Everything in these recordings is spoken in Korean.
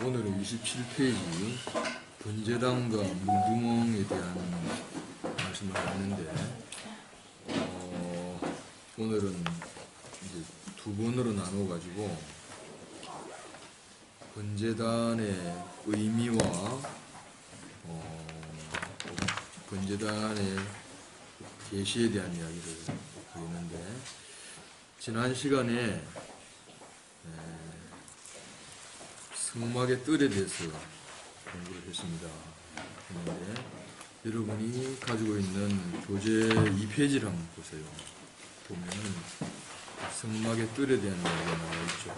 오늘은 27페이지 번제단과 물두멍에 대한 말씀을 하는데, 오늘은 이제 두 번으로 나누어 가지고 번제단의 의미와 번제단의 계시에 대한 이야기를 하겠는데, 지난 시간에 성막의 뜰에 대해서 공부를 했습니다. 그런데 여러분이 가지고 있는 교재 2페이지를 한번 보세요. 보면은 성막의 뜰에 대한 이야기가 나와 있죠.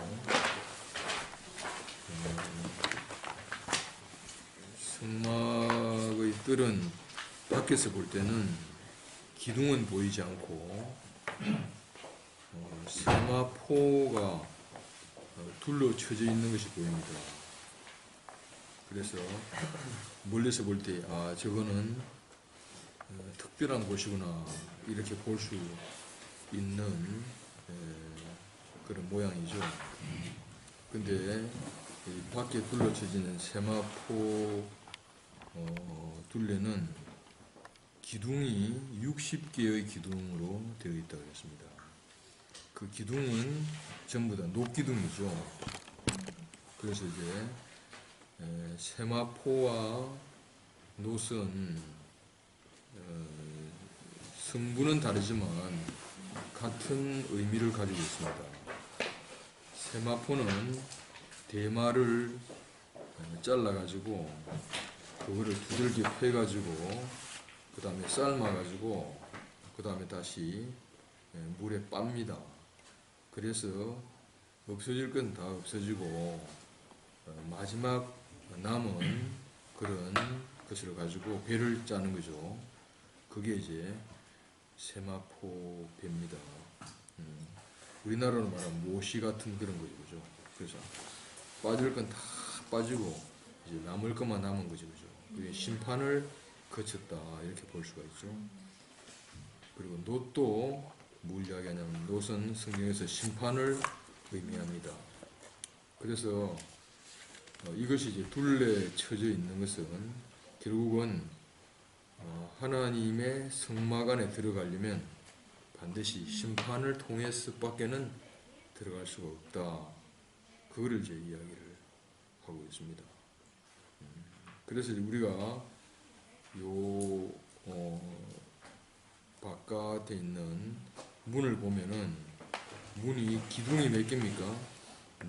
성막의 뜰은 밖에서 볼 때는 기둥은 보이지 않고 세마포가 둘러쳐져 있는 것이 보입니다. 그래서 멀리서 볼 때 저거는 특별한 곳이구나 이렇게 볼 수 있는 그런 모양이죠. 근데 밖에 둘러쳐지는 세마포 둘레는 기둥이 60개의 기둥으로 되어 있다고 했습니다. 그 기둥은 전부 다 녹기둥이죠. 그래서 이제 세마포와 노선 성분은 다르지만 같은 의미를 가지고 있습니다. 세마포는 대마를 잘라가지고 그거를 두들겨 패가지고 그 다음에 삶아가지고 그 다음에 다시 물에 빱니다. 그래서 없어질 건 다 없어지고 마지막 남은 그런 것을 가지고 배를 짜는 거죠. 그게 이제 세마포 배입니다. 우리나라로 말하면 모시 같은 그런 거죠, 그죠? 그래서 빠질 건 다 빠지고 이제 남을 것만 남은 거죠, 그죠? 그게 심판을 거쳤다 이렇게 볼 수가 있죠. 그리고 놋도 뭘 이야기하냐면 놋은 성경에서 심판을 의미합니다. 그래서 이것이 이제 둘레 쳐져 있는 것은 결국은 하나님의 성막 안에 들어가려면 반드시 심판을 통해서 밖에는 들어갈 수가 없다. 그거를 이제 이야기를 하고 있습니다. 그래서 우리가 요 바깥에 있는 문을 보면은 문이 기둥이 몇 개입니까?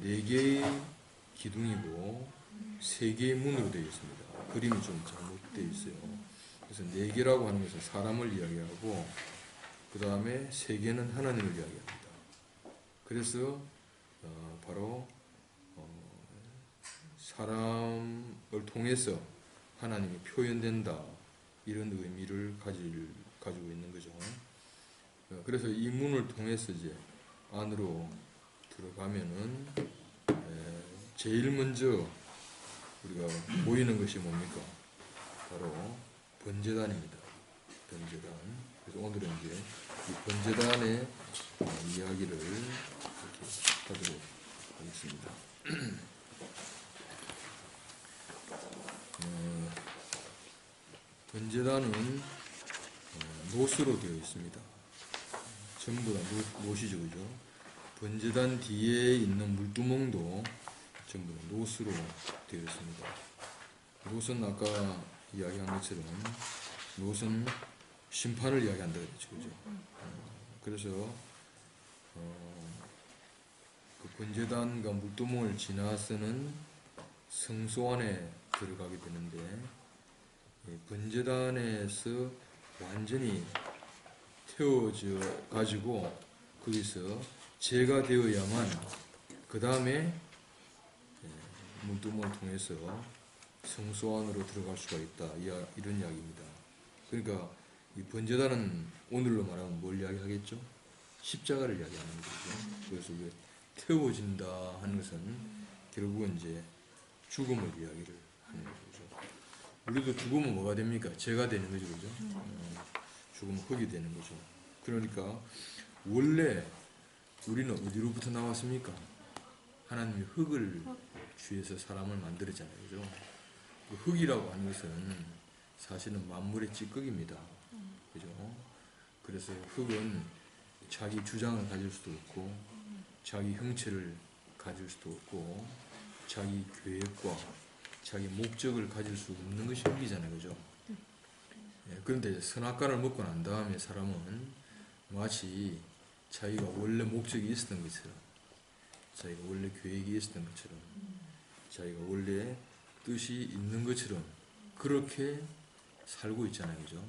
4개의 기둥이고 3개의 문으로 되어 있습니다. 그림이 좀 잘못되어 있어요. 그래서 4개라고 하는 것은 사람을 이야기하고 그 다음에 3개는 하나님을 이야기합니다. 그래서 바로 사람을 통해서 하나님이 표현된다 이런 의미를 가지고 있는 거죠. 그래서 이 문을 통해서 이제 안으로 들어가면은 제일 먼저 우리가 보이는 것이 뭡니까? 바로 번제단입니다. 번제단. 그래서 오늘은 이제 이 번제단의 이야기를 이렇게 하도록 하겠습니다. 번제단은 놋으로 되어 있습니다. 전부 다 놋이죠, 그죠? 번제단 뒤에 있는 물두멍도 전부 다 놋으로 되어 있습니다. 놋은 아까 이야기한 것처럼 놋은 심판을 이야기한다 그랬죠, 그죠? 그래서 그 번제단과 물두멍을 지나서는 성소 안에 들어가게 되는데 번제단에서 완전히 태워져 가지고 거기서 제가 되어야만 그 다음에 물두멍을 통해서 성소 안으로 들어갈 수가 있다 이런 이야기입니다. 그러니까 이 번제단은 오늘로 말하면 뭘 이야기하겠죠? 십자가를 이야기하는 거죠. 그래서 왜 태워진다 하는 것은 결국은 이제 죽음을 이야기를 하는 거죠. 우리도 죽으면 뭐가 됩니까? 죄가 되는 거죠, 그죠? 죽으면 흙이 되는 거죠. 그러니까 원래 우리는 어디로부터 나왔습니까? 하나님이 흙을 주에서 사람을 만들었잖아요. 그죠? 그 흙이라고 하는 것은 사실은 만물의 찌꺼기입니다. 그죠? 그래서 흙은 자기 주장을 가질 수도 없고, 자기 형체를 가질 수도 없고, 자기 계획과 자기 목적을 가질 수 없는 것이 흙이잖아요. 그죠? 그런데 선악과를 먹고 난 다음에 사람은 마치 자기가 원래 목적이 있었던 것처럼, 자기가 원래 계획이 있었던 것처럼, 자기가 원래 뜻이 있는 것처럼 그렇게 살고 있잖아요. 그죠?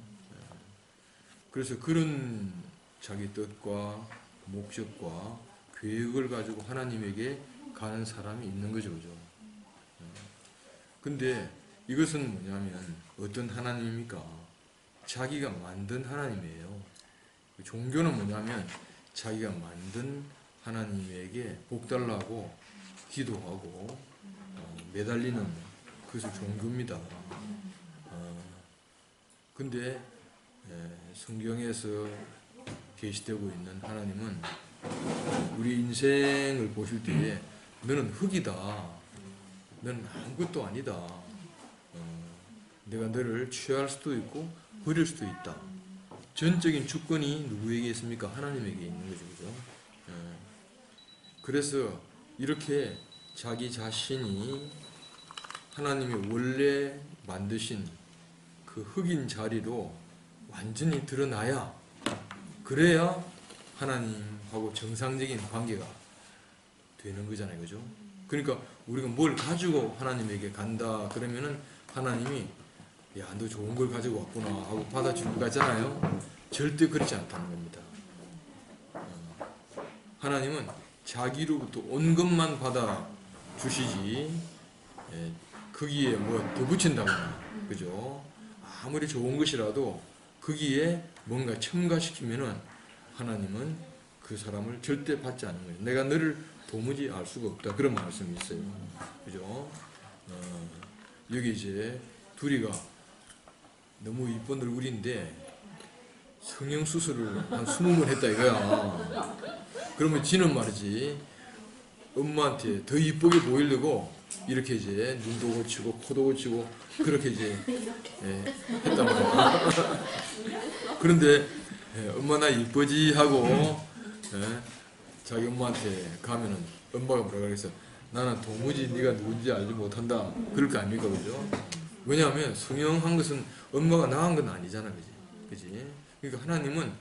그래서 그런 자기 뜻과 목적과 계획을 가지고 하나님에게 가는 사람이 있는 거죠. 그죠? 근데 이것은 뭐냐면 어떤 하나님입니까? 자기가 만든 하나님이에요. 종교는 뭐냐면 자기가 만든 하나님에게 복달라고 기도하고 매달리는 그것이 종교입니다. 근데 성경에서 계시되고 있는 하나님은 우리 인생을 보실 때에 너는 흙이다. 너는 아무것도 아니다. 내가 너를 취할 수도 있고 버릴 수도 있다. 전적인 주권이 누구에게 있습니까? 하나님에게 있는 거죠. 그죠? 그래서 이렇게 자기 자신이 하나님이 원래 만드신 그 흙인 자리로 완전히 드러나야, 그래야 하나님하고 정상적인 관계가 되는 거잖아요. 그죠? 그러니까 우리가 뭘 가지고 하나님에게 간다 그러면은 하나님이 야, 너 좋은 걸 가지고 왔구나 하고 받아줄 것 같잖아요. 절대 그렇지 않다는 겁니다. 하나님은 자기로부터 온 것만 받아주시지 거기에 뭐 더 붙인다거나, 그죠? 아무리 좋은 것이라도 거기에 뭔가 첨가시키면은 하나님은 그 사람을 절대 받지 않는 거예요. 내가 너를 도무지 알 수가 없다. 그런 말씀이 있어요. 그죠? 여기 이제 둘이가 너무 이쁜 얼굴인데 성형수술을 한 20번 했다 이거야. 그러면 지는 말이지 엄마한테 더 이쁘게 보이려고 이렇게 이제 눈도 고치고 코도 고치고 그렇게 이제 했단 말이야. 그런데 엄마 나 이쁘지 하고 자기 엄마한테 가면은 엄마가 뭐라 그랬어? 나는 도무지 네가 누군지 알지 못한다. 그럴 거 아닙니까? 그죠? 왜냐하면 성형한 것은 엄마가 낳은 건 아니잖아. 그지? 그지? 그러니까 하나님은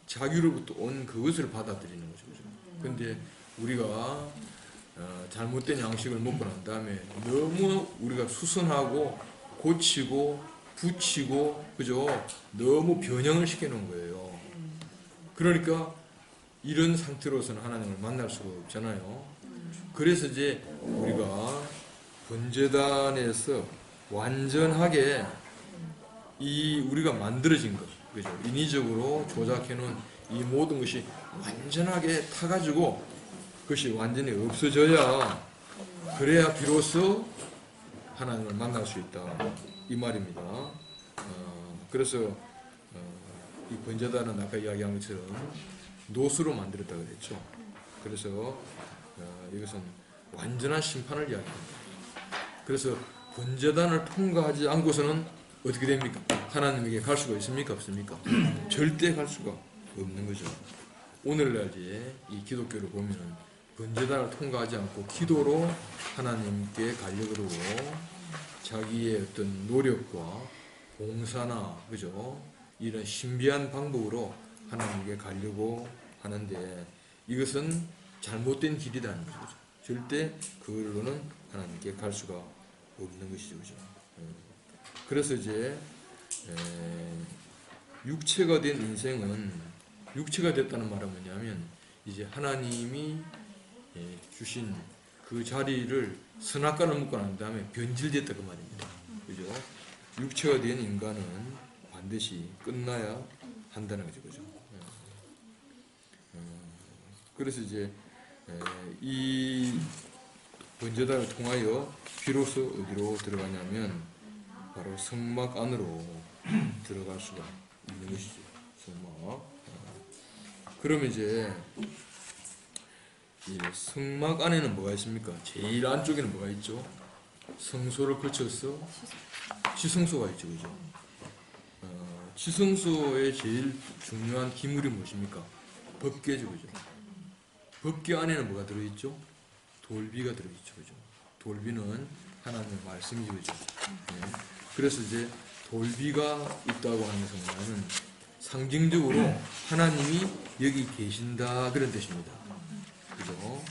자기로부터 온 그것을 받아들이는 거죠. 그죠? 근데 우리가 잘못된 양식을 먹고 난 다음에 너무 우리가 수선하고 고치고 붙이고, 그죠? 너무 변형을 시켜놓은 거예요. 그러니까 이런 상태로서는 하나님을 만날 수가 없잖아요. 그래서 이제 우리가 번제단에서 완전하게 이 우리가 만들어진 것, 그죠? 인위적으로 조작해놓은 이 모든 것이 완전하게 타가지고 그것이 완전히 없어져야, 그래야 비로소 하나님을 만날 수 있다 이 말입니다. 그래서 이 번제단은 아까 이야기한 것처럼 노수로 만들었다 그랬죠. 그래서 이것은 완전한 심판을 이야기합니다. 그래서 번제단을 통과하지 않고서는 어떻게 됩니까? 하나님에게 갈 수가 있습니까? 없습니까? 절대 갈 수가 없는 거죠. 오늘날 이제 이 기독교를 보면은 번제단을 통과하지 않고 기도로 하나님께 가려고 그러고 자기의 어떤 노력과 봉사나, 그죠? 이런 신비한 방법으로 하나님께 가려고 하는데 이것은 잘못된 길이라는 거죠. 절대 그걸로는 하나님께 갈 수가 없는 것이죠. 그죠? 그래서 이제 육체가 된 인생은, 육체가 됐다는 말은 뭐냐면 이제 하나님이 주신 그 자리를 선악과를 먹고 난 다음에 변질됐다 그 말입니다. 그죠? 육체가 된 인간은 반드시 끝나야 한다는 거죠. 그죠? 그래서 이제 이 번제단을 통하여 비로소 어디로 들어가냐면 바로 성막 안으로 들어갈 수가 있는 것이죠. 성막. 그러면 이제 이 성막 안에는 뭐가 있습니까? 제일 안쪽에는 뭐가 있죠? 성소를 거쳐서 지성소가 있죠, 그죠? 지성소의 제일 중요한 기물이 무엇입니까? 법궤죠, 그죠? 법궤 안에는 뭐가 들어있죠? 돌비가 들어있죠, 그죠? 돌비는 하나님의 말씀이죠, 그죠? 네. 그래서 이제 돌비가 있다고 하는 것은 뭐냐면 상징적으로 하나님이 여기 계신다 그런 뜻입니다. 그죠?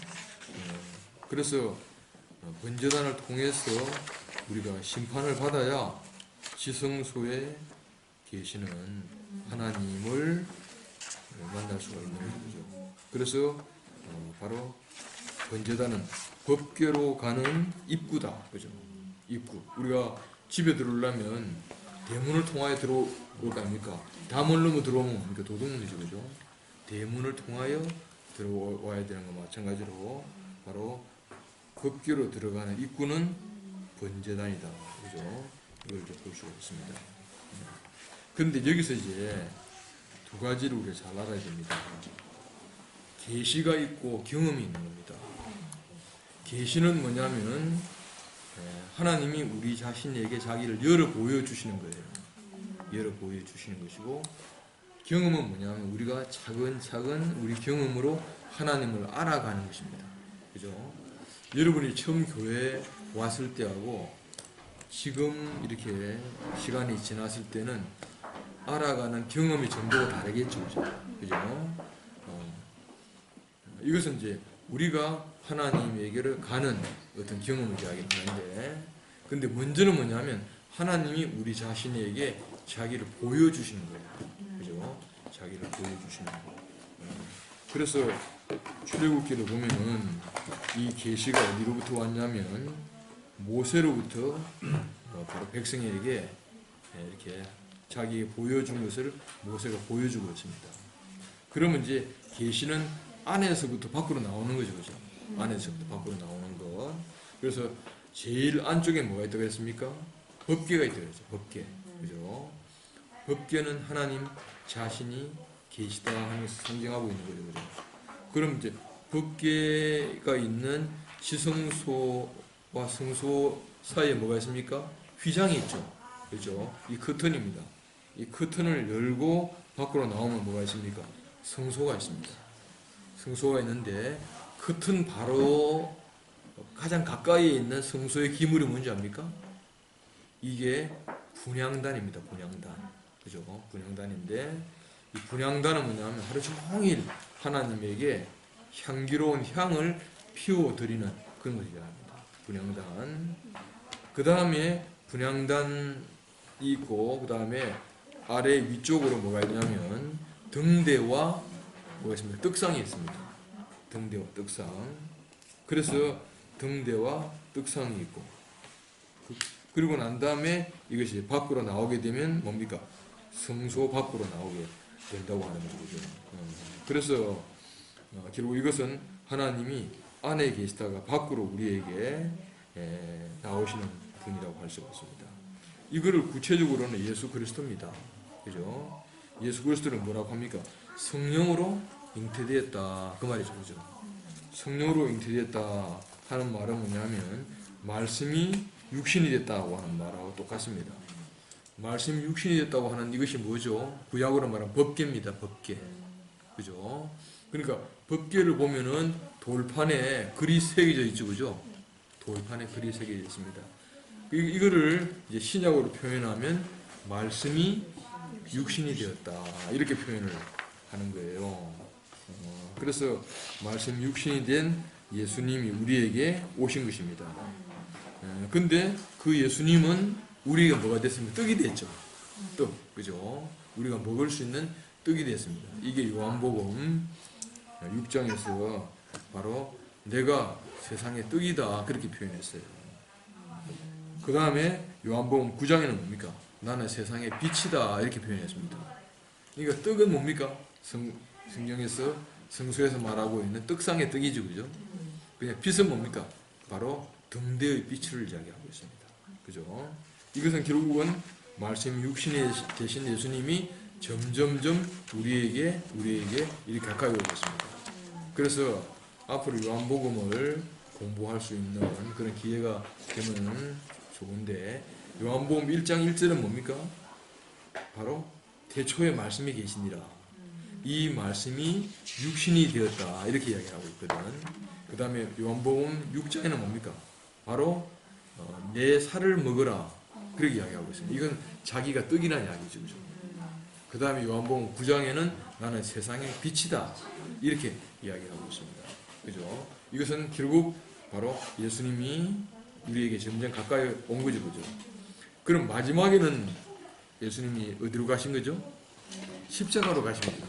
그래서 번제단을 통해서 우리가 심판을 받아야 지성소에 계시는 하나님을 만날 수가 있는 거죠. 그래서 바로 번제단은 법궤로 가는 입구다. 그죠? 입구. 우리가 집에 들어오려면 대문을 통하여 들어올 거 아닙니까? 다문 넘어 들어오면 뭡니까? 도둑문이죠. 그죠? 대문을 통하여 들어와야 되는 거 마찬가지로 바로 법궤로 들어가는 입구는 번제단이다. 그죠? 이걸 이제 볼 수가 있습니다. 그런데 여기서 이제 두 가지를 우리가 잘 알아야 됩니다. 계시가 있고 경험이 있는 겁니다. 계시는 뭐냐면은 하나님이 우리 자신에게 자기를 열어 보여주시는 거예요. 열어 보여주시는 것이고, 경험은 뭐냐면 우리가 차근차근 우리 경험으로 하나님을 알아가는 것입니다. 그죠? 여러분이 처음 교회에 왔을 때하고 지금 이렇게 시간이 지났을 때는 알아가는 경험의 정도가 다르겠죠. 그죠? 이것은 이제 우리가 하나님에게를 가는 어떤 경험을 이야기하는데, 근데 먼저는 뭐냐면 하나님이 우리 자신에게 자기를 보여주시는 거예요. 그죠? 자기를 보여주시는 거예요. 그래서 출애굽기를 보면은 이 계시가 어디로부터 왔냐면 모세로부터 바로 백성에게 이렇게 자기가 보여준 것을 모세가 보여주고 있습니다. 그러면 이제 계시는 안에서부터 밖으로 나오는 거죠, 그죠? 안에서부터 밖으로 나오는 것. 그래서 제일 안쪽에 뭐가 있다고 했습니까? 법궤가 있다고 했죠. 법궤, 그죠? 법궤는 하나님 자신이 계시다 하는 것을 상징하고 있는 거죠, 그죠? 그럼 이제 법궤가 있는 지성소와 성소 사이에 뭐가 있습니까? 휘장이 있죠, 그죠? 이 커튼입니다. 이 커튼을 열고 밖으로 나오면 뭐가 있습니까? 성소가 있습니다. 성소가 있는데 커튼 바로 가장 가까이에 있는 성소의 기물이 뭔지 압니까? 이게 분향단입니다. 분향단. 그죠? 분향단인데 이 분향단은 뭐냐면 하루 종일 하나님에게 향기로운 향을 피워드리는 그런 것을 얘기합니다. 분향단. 그 다음에 분향단이 있고, 그 다음에 아래 위쪽으로 뭐가 있냐면 등대와 뭐가 있습니다. 떡상이 있습니다. 등대와 떡상. 그래서 등대와 떡상이 있고, 그리고 난 다음에 이것이 밖으로 나오게 되면 뭡니까? 성소 밖으로 나오게 된다고 하는 거죠. 그래서 결국 이것은 하나님이 안에 계시다가 밖으로 우리에게 나오시는 분이라고 할 수가 있습니다. 이거를 구체적으로는 예수 그리스도입니다. 그죠? 예수 그리스도는 뭐라고 합니까? 성령으로 잉태되었다. 그 말이죠. 그죠? 성령으로 잉태되었다 하는 말은 뭐냐면 말씀이 육신이 됐다고 하는 말하고 똑같습니다. 말씀이 육신이 됐다고 하는 이것이 뭐죠? 구약으로 말하면 법궤입니다. 법궤. 그죠? 그러니까 법궤를 보면은 돌판에 글이 새겨져 있죠. 그죠? 돌판에 글이 새겨져 있습니다. 이거를 이제 신약으로 표현하면 말씀이 육신이 되었다. 이렇게 표현을 하는 거예요. 그래서 말씀 육신이 된 예수님이 우리에게 오신 것입니다. 근데 그 예수님은 우리가 뭐가 됐습니까? 떡이 됐죠. 떡. 그죠? 우리가 먹을 수 있는 떡이 됐습니다. 이게 요한복음 6장에서 바로 내가 세상의 떡이다. 그렇게 표현했어요. 그 다음에 요한복음 9장에는 뭡니까? 나는 세상의 빛이다. 이렇게 표현했습니다. 그러니까 떡은 뭡니까? 성경에서 성소에서 말하고 있는 떡상의 떡이죠. 그죠? 그냥 빛은 뭡니까? 바로 등대의 빛을 이야기하고 있습니다. 그죠? 이것은 결국은 말씀 육신이 되신 예수님이 점점점 우리에게 이렇게 가까이 오고 있습니다. 그래서 앞으로 요한복음을 공부할 수 있는 그런 기회가 되면 좋은데, 요한복음 1장 1절은 뭡니까? 바로 태초에 말씀이 계시니라. 이 말씀이 육신이 되었다, 이렇게 이야기하고 있거든. 그 다음에 요한복음 6장에는 뭡니까? 바로 내 살을 먹으라, 그렇게 이야기하고 있습니다. 이건 자기가 떡이라는 이야기죠. 그 다음에 요한복음 9장에는 나는 세상의 빛이다, 이렇게 이야기하고 있습니다. 그죠? 이것은 결국 바로 예수님이 우리에게 점점 가까이 온 거죠. 그죠? 그럼 마지막에는 예수님이 어디로 가신 거죠? 십자가로 가신 거죠.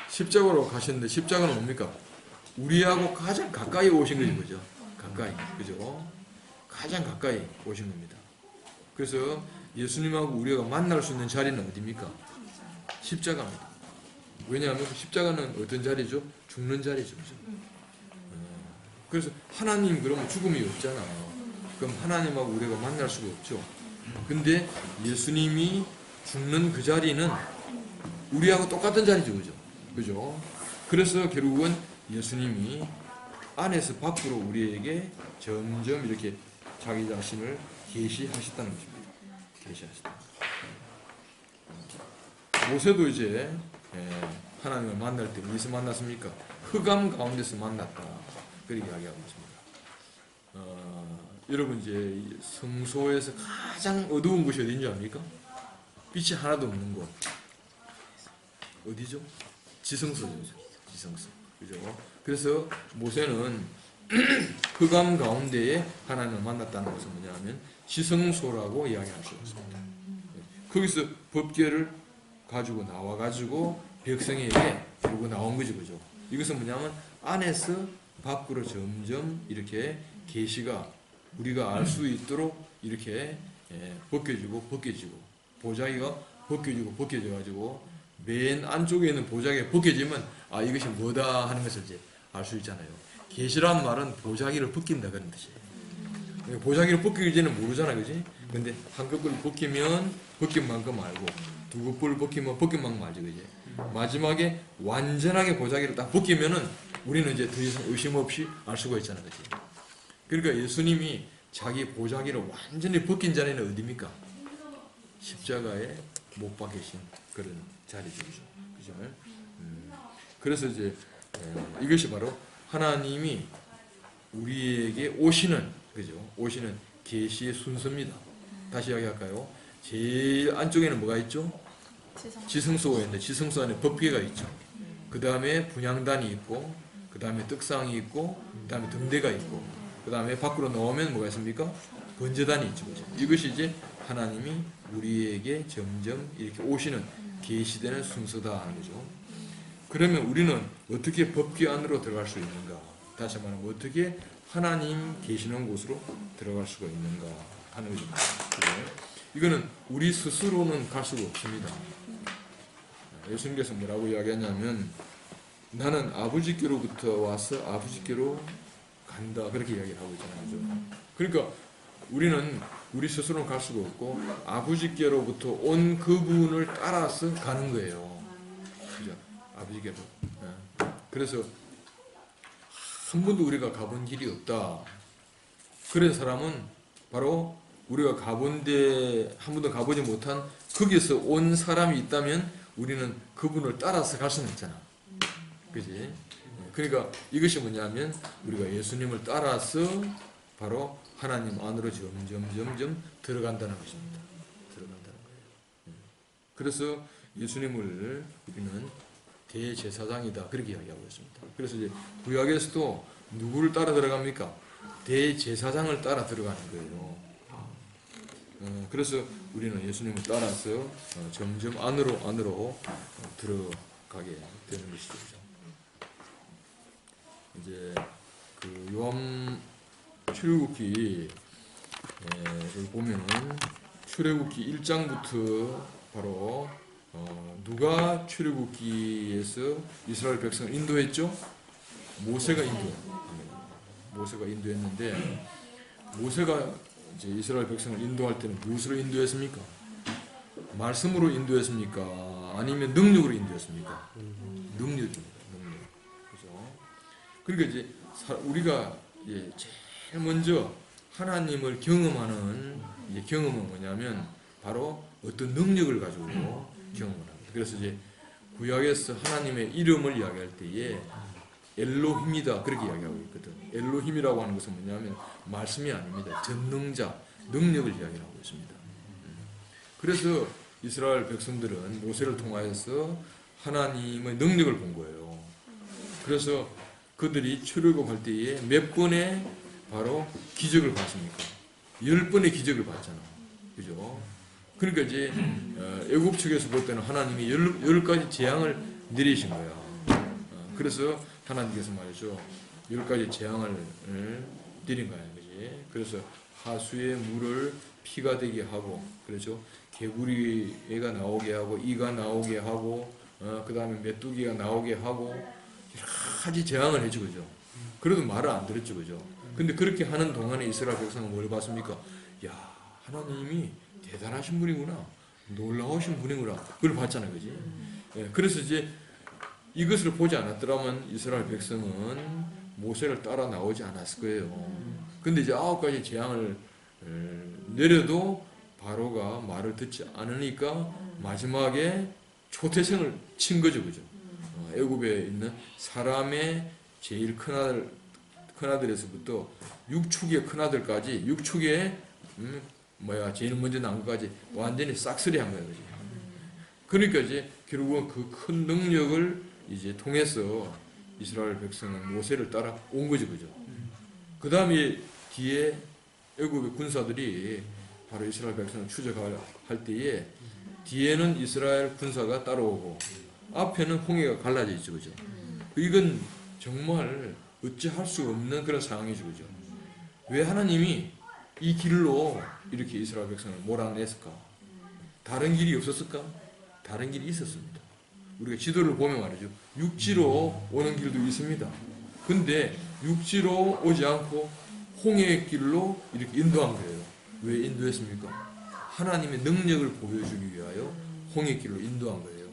십자가로 가셨는데, 십자가는 뭡니까? 우리하고 가장 가까이 오신 거죠. 그죠? 가까이. 그죠? 가장 가까이 오신 겁니다. 그래서 예수님하고 우리가 만날 수 있는 자리는 어디입니까? 십자가입니다. 왜냐하면 십자가는 어떤 자리죠? 죽는 자리죠. 그죠? 그래서 하나님 그러면 죽음이 없잖아. 그럼 하나님하고 우리가 만날 수가 없죠. 근데 예수님이 죽는 그 자리는 우리하고 똑같은 자리죠. 그죠? 그죠? 그래서 결국은 예수님이 안에서 밖으로 우리에게 점점 이렇게 자기 자신을 계시하셨다는 것입니다. 계시하셨다. 모세도 이제 하나님을 만날 때 어디서 만났습니까? 흑암 가운데서 만났다, 그렇게 이야기하고 있습니다. 여러분, 이제 성소에서 가장 어두운 곳이 어딘지 압니까? 빛이 하나도 없는 곳 어디죠? 지성소죠. 지성소. 그죠? 그래서 모세는 흑암 가운데에 하나님을 만났다는 것은 뭐냐면 지성소라고 이야기할 수 있습니다. 거기서 법궤를 가지고 나와가지고 백성에게 들고 나온 거죠. 그죠? 이것은 뭐냐면 안에서 밖으로 점점 이렇게 계시가 우리가 알 수 있도록 이렇게 벗겨지고 보자기가 벗겨져 가지고 맨 안쪽에 있는 보자기가 벗겨지면 아, 이것이 뭐다 하는 것을 이제 알 수 있잖아요. 계시란 말은 보자기를 벗긴다, 그런 뜻이에요. 보자기를 벗기기 전에는 모르잖아, 그지? 근데 한 거꾸로 벗기면 벗긴 만큼 알고, 두 거꾸로 벗기면 벗긴 만큼 알지, 그지? 마지막에 완전하게 보자기를 딱 벗기면은 우리는 이제 더 이상 의심 없이 알 수가 있잖아, 그지? 그러니까 예수님이 자기 보자기를 완전히 벗긴 자리는 어디입니까? 십자가에 못 박히신 그런 자리죠, 그죠? 그래서 이제 이것이 바로 하나님이 우리에게 오시는, 그죠? 오시는 계시의 순서입니다. 다시 이야기할까요? 제일 안쪽에는 뭐가 있죠? 지성소가 있는데 지성소 안에 법궤가 있죠. 그 다음에 분향단이 있고, 그 다음에 떡상이 있고, 그 다음에 등대가 있고, 그 다음에 밖으로 나오면 뭐가 있습니까? 번제단이 있죠. 그죠? 이것이 이제 하나님이 우리에게 점점 이렇게 오시는 계시되는 순서다 하는 거죠. 그러면 우리는 어떻게 법궤 안으로 들어갈 수 있는가? 다시 말하면 어떻게 하나님 계시는 곳으로 들어갈 수가 있는가 하는 거죠. 이거는 우리 스스로는 갈 수가 없습니다. 예수님께서 뭐라고 이야기하냐면 나는 아버지께로부터 와서 아버지께로 간다, 그렇게 이야기를 하고 있잖아요. 그죠? 그러니까 우리는 우리 스스로는 갈 수가 없고 아버지께로부터 온 그분을 따라서 가는 거예요. 그죠? 아버지께로. 그래서 한 번도 우리가 가본 길이 없다. 그런 사람은 바로 우리가 가본데 한 번도 가보지 못한 거기서 온 사람이 있다면 우리는 그분을 따라서 갈 수는 있잖아. 그지? 그러니까 이것이 뭐냐면 우리가 예수님을 따라서 바로 하나님 안으로 점점 들어간다는 것입니다. 들어간다는 거예요. 그래서 예수님을 우리는 대제사장이다, 그렇게 이야기하고 있습니다. 그래서 이제 구약에서도 누구를 따라 들어갑니까? 대제사장을 따라 들어가는 거예요. 그래서 우리는 예수님을 따라서 점점 안으로 들어가게 되는 것이죠. 이제 그 요한 출애굽기를 보면은 출애굽기 1장부터 바로 누가 출애굽기에서 이스라엘 백성을 인도했죠? 모세가 인도했는데 모세가 이제 이스라엘 백성을 인도할 때는 무엇으로 인도했습니까? 말씀으로 인도했습니까? 아니면 능력으로 인도했습니까? 능력입니다. 능력. 그죠? 그러니까 이제 우리가 제일 먼저 하나님을 경험하는 경험은 뭐냐면 바로 어떤 능력을 가지고 경험을 합니다. 그래서 이제 구약에서 하나님의 이름을 이야기할 때에 엘로힘이다 그렇게 이야기하고 있거든. 엘로힘이라고 하는 것은 뭐냐면 말씀이 아닙니다. 전능자, 능력을 이야기하고 있습니다. 그래서 이스라엘 백성들은 모세를 통하여서 하나님의 능력을 본 거예요. 그래서 그들이 출애굽할 때에 몇 번의 바로 기적을 봤습니까? 10번의 기적을 봤잖아. 그죠? 그러니까 이제 애굽 측에서 볼 때는 하나님이 10가지 재앙을 내리신 거야. 그래서 하나님께서 말이죠. 10가지 재앙을 내린 거야. 그지? 그래서 하수의 물을 피가 되게 하고, 그렇죠? 개구리가 나오게 하고, 이가 나오게 하고, 그 다음에 메뚜기가 나오게 하고, 여러 가지 재앙을 해주고, 그죠? 그래도 말을 안 들었죠, 그죠? 근데 그렇게 하는 동안에 이스라엘 백성은 뭘 봤습니까? 야, 하나님이 대단하신 분이구나. 놀라우신 분이구나. 그걸 봤잖아요, 그지? 그래서 이제 이것을 보지 않았더라면 이스라엘 백성은 모세를 따라 나오지 않았을 거예요. 근데 이제 9가지 재앙을 내려도 바로가 말을 듣지 않으니까 마지막에 초태생을 친 거죠, 그죠? 애굽에 있는 사람의 제일 큰아들에서부터 육축의 큰아들까지, 육축의 제일 먼저 난 것까지 완전히 싹쓸이 한 거예요, 그죠? 그러니까 이제 결국은 그 큰 능력을 이제 통해서 이스라엘 백성은 모세를 따라 온 거죠, 그죠? 그 다음에 뒤에 애굽의 군사들이 바로 이스라엘 백성을 추적할 때에 뒤에는 이스라엘 군사가 따라오고 앞에는 홍해가 갈라져 있죠, 그죠? 이건 정말 어찌할 수 없는 그런 상황이죠, 그죠? 왜 하나님이 이 길로 이렇게 이스라엘 백성을 몰아냈을까? 다른 길이 없었을까? 다른 길이 있었습니다. 우리가 지도를 보면 말이죠. 육지로 오는 길도 있습니다. 근데 육지로 오지 않고 홍해의 길로 이렇게 인도한 거예요. 왜 인도했습니까? 하나님의 능력을 보여주기 위하여 홍해의 길로 인도한 거예요.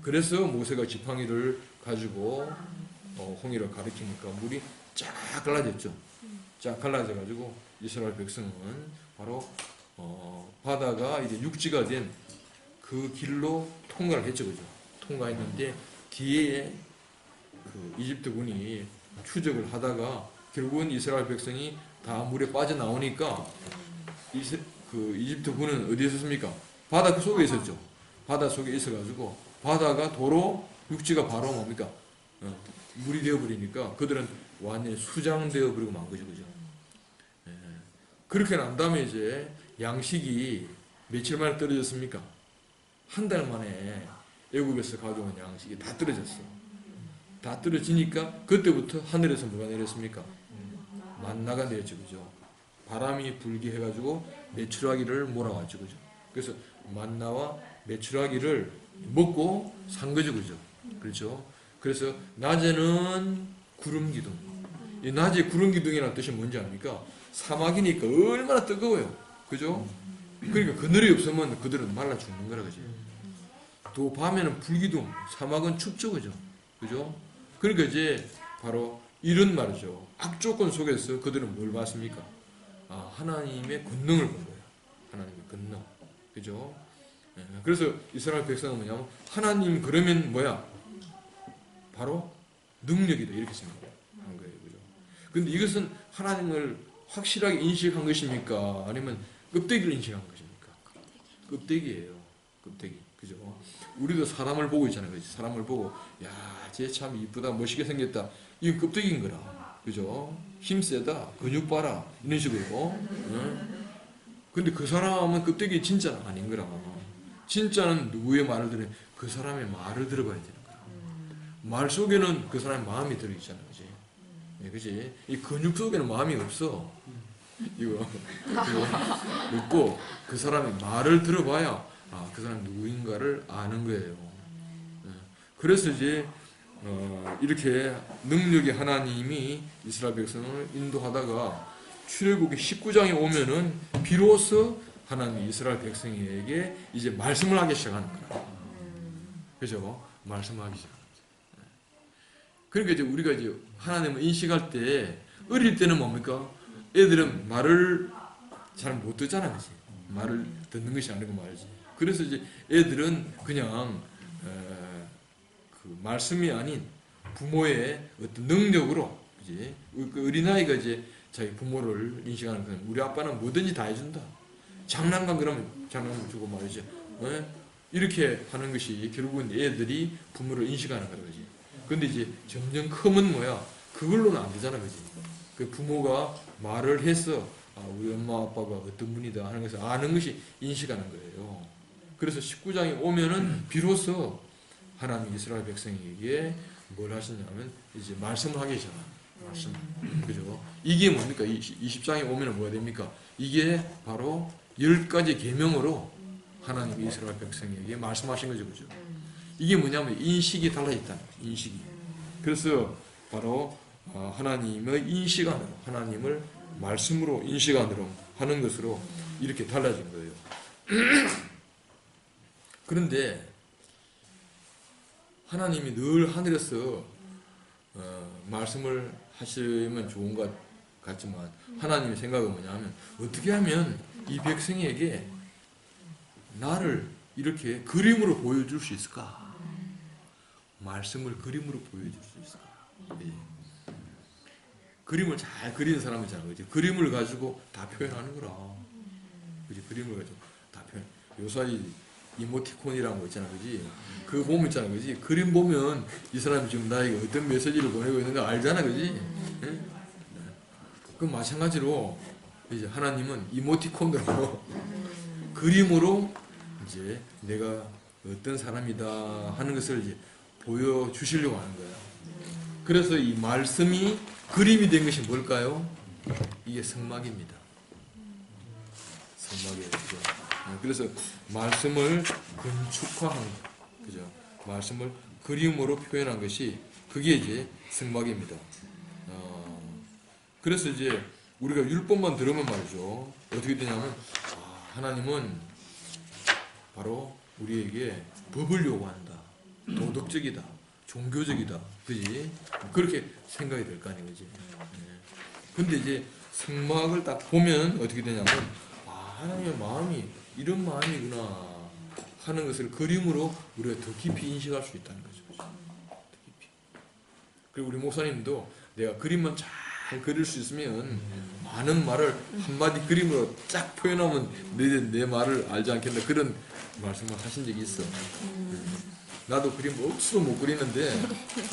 그래서 모세가 지팡이를 가지고 홍해를 가리키니까 물이 쫙 갈라졌죠. 쫙 갈라져가지고 이스라엘 백성은 바로 바다가 이제 육지가 된 그 길로 통과를 했죠, 그죠? 통과했는데 뒤에 그 이집트 군이 추적을 하다가 결국은 이스라엘 백성이 다 물에 빠져나오니까 그 이집트 군은 어디에 있었습니까? 바다 속에 있었죠. 바다 속에 있어가지고 바다가 도로 육지가 바로 뭡니까? 물이 되어버리니까 그들은 완전히 수장되어 버리고 만 거죠, 그죠? 그렇게 난 다음에 이제 양식이 며칠 만에 떨어졌습니까? 한 달 만에 애굽에서 가져온 양식이 다 떨어졌어. 다 떨어지니까 그때부터 하늘에서 뭐가 내렸습니까? 만나가 내렸죠, 그죠? 바람이 불게 해가지고 메추라기를 몰아왔죠, 그죠? 그래서 만나와 메추라기를 먹고 산 거죠, 그죠? 그렇죠? 그래서 낮에는 구름 기둥. 이 낮에 구름 기둥이라는 뜻이 뭔지 압니까? 사막이니까 얼마나 뜨거워요, 그죠? 그러니까 그늘이 없으면 그들은 말라 죽는 거라, 그죠? 또 밤에는 불기둥, 사막은 춥죠, 그죠? 그죠? 그러니까 이제 바로 이런 말이죠. 악조건 속에서 그들은 뭘 봤습니까? 하나님의 권능을 본 거예요. 하나님의 권능. 그죠? 그래서 이스라엘 백성은 뭐냐면, 하나님 그러면 뭐야? 바로 능력이다. 이렇게 생각한 거예요. 그죠? 근데 이것은 하나님을 확실하게 인식한 것입니까? 아니면 껍데기를 인식한 것입니까? 껍데기예요. 껍데기. 그죠? 우리도 사람을 보고 있잖아요. 그죠? 사람을 보고, 야, 쟤 참 이쁘다, 멋있게 생겼다. 이건 껍데기인 거라. 그죠? 힘세다, 근육 봐라. 이런 식으로. 근데 그 사람은 껍데기 진짜는 아닌 거라. 진짜는 누구의 말을 들어야 그 사람의 말을 들어봐야 되는 거야. 말 속에는 그 사람의 마음이 들어있잖아. 그지? 그지? 이 근육 속에는 마음이 없어. 이거 없고 그 사람의 말을 들어봐야 그 사람이 누구인가를 아는 거예요. 그래서 이제 이렇게 능력의 하나님이 이스라엘 백성을 인도하다가 출애굽기 19장에 오면은 비로소 하나님이 이스라엘 백성에게 이제 말씀을 하기 시작하는 거예요. 그죠? 말씀하기 시작합니다. 그러니까 이제 우리가 이제 하나님을 인식할 때 어릴 때는 뭡니까? 애들은 말을 잘 못 듣잖아, 그지? 말을 듣는 것이 아니고 말이지. 그래서 이제 애들은 그냥 그 말씀이 아닌 부모의 어떤 능력으로, 그지? 그 어린아이가 이제 자기 부모를 인식하는 건 우리 아빠는 뭐든지 다 해준다. 장난감 그러면 장난감 주고 말이죠. 이렇게 하는 것이 결국은 애들이 부모를 인식하는 거지. 근데 이제 점점 크면 뭐야? 그걸로는 안 되잖아, 그지? 그 부모가 말을 해서 우리 엄마 아빠가 어떤 분이다 하는 것을 아는 것이 인식하는 거예요. 그래서 19장에 오면은 비로소 하나님 이스라엘 백성에게 뭘 하시냐면 이제 말씀을 하게 되잖아. 말씀. 그죠? 이게 뭡니까? 20장에 오면은 뭐가 됩니까? 이게 바로 10가지 계명으로 하나님 이스라엘 백성에게 말씀하신 거죠. 그죠? 이게 뭐냐면 인식이 달라졌다는 거예요. 인식이. 그래서 바로 하나님의 인식안으로, 하나님을 말씀으로 인식안으로 하는 것으로 이렇게 달라진 거예요. 그런데 하나님이 늘 하늘에서 말씀을 하시면 좋은 것 같지만 하나님의 생각은 뭐냐면 어떻게 하면 이 백성에게 나를 이렇게 그림으로 보여줄 수 있을까? 말씀을 그림으로 보여줄 수 있을까? 예. 그림을 잘 그리는 사람 있잖아, 그지? 그림을 가지고 다 표현하는 거라. 그지? 그림을 가지고 다 표현. 요사이 이모티콘이라는 거 있잖아, 그지? 그거 보면 있잖아, 그지? 그림 보면 이 사람이 지금 나에게 어떤 메시지를 보내고 있는 거 알잖아, 그지? 예? 그 마찬가지로 이제 하나님은 이모티콘으로 그림으로 이제 내가 어떤 사람이다 하는 것을 이제 보여주시려고 하는 거야. 그래서 이 말씀이 그림이 된 것이 뭘까요? 이게 성막입니다. 성막이에요. 그죠? 그래서 말씀을 건축화한 거, 그죠? 말씀을 그림으로 표현한 것이 그게 이제 성막입니다. 그래서 이제 우리가 율법만 들으면 말이죠. 어떻게 되냐면 하나님은 바로 우리에게 법을 요구한다. 도덕적이다. 종교적이다. 그지? 그렇게 생각이 될 거 아니에요. 그지? 근데 이제 성막을 딱 보면 어떻게 되냐면 하나님의 마음이 이런 마음이구나 하는 것을 그림으로 우리가 더 깊이 인식할 수 있다는 거죠. 더 깊이. 그리고 우리 목사님도 내가 그림만 잘 그릴 수 있으면 많은 말을 한마디 그림으로 쫙 표현하면 내 말을 알지 않겠나 그런 말씀을 하신 적이 있어. 나도 그림 억수로 못 그리는데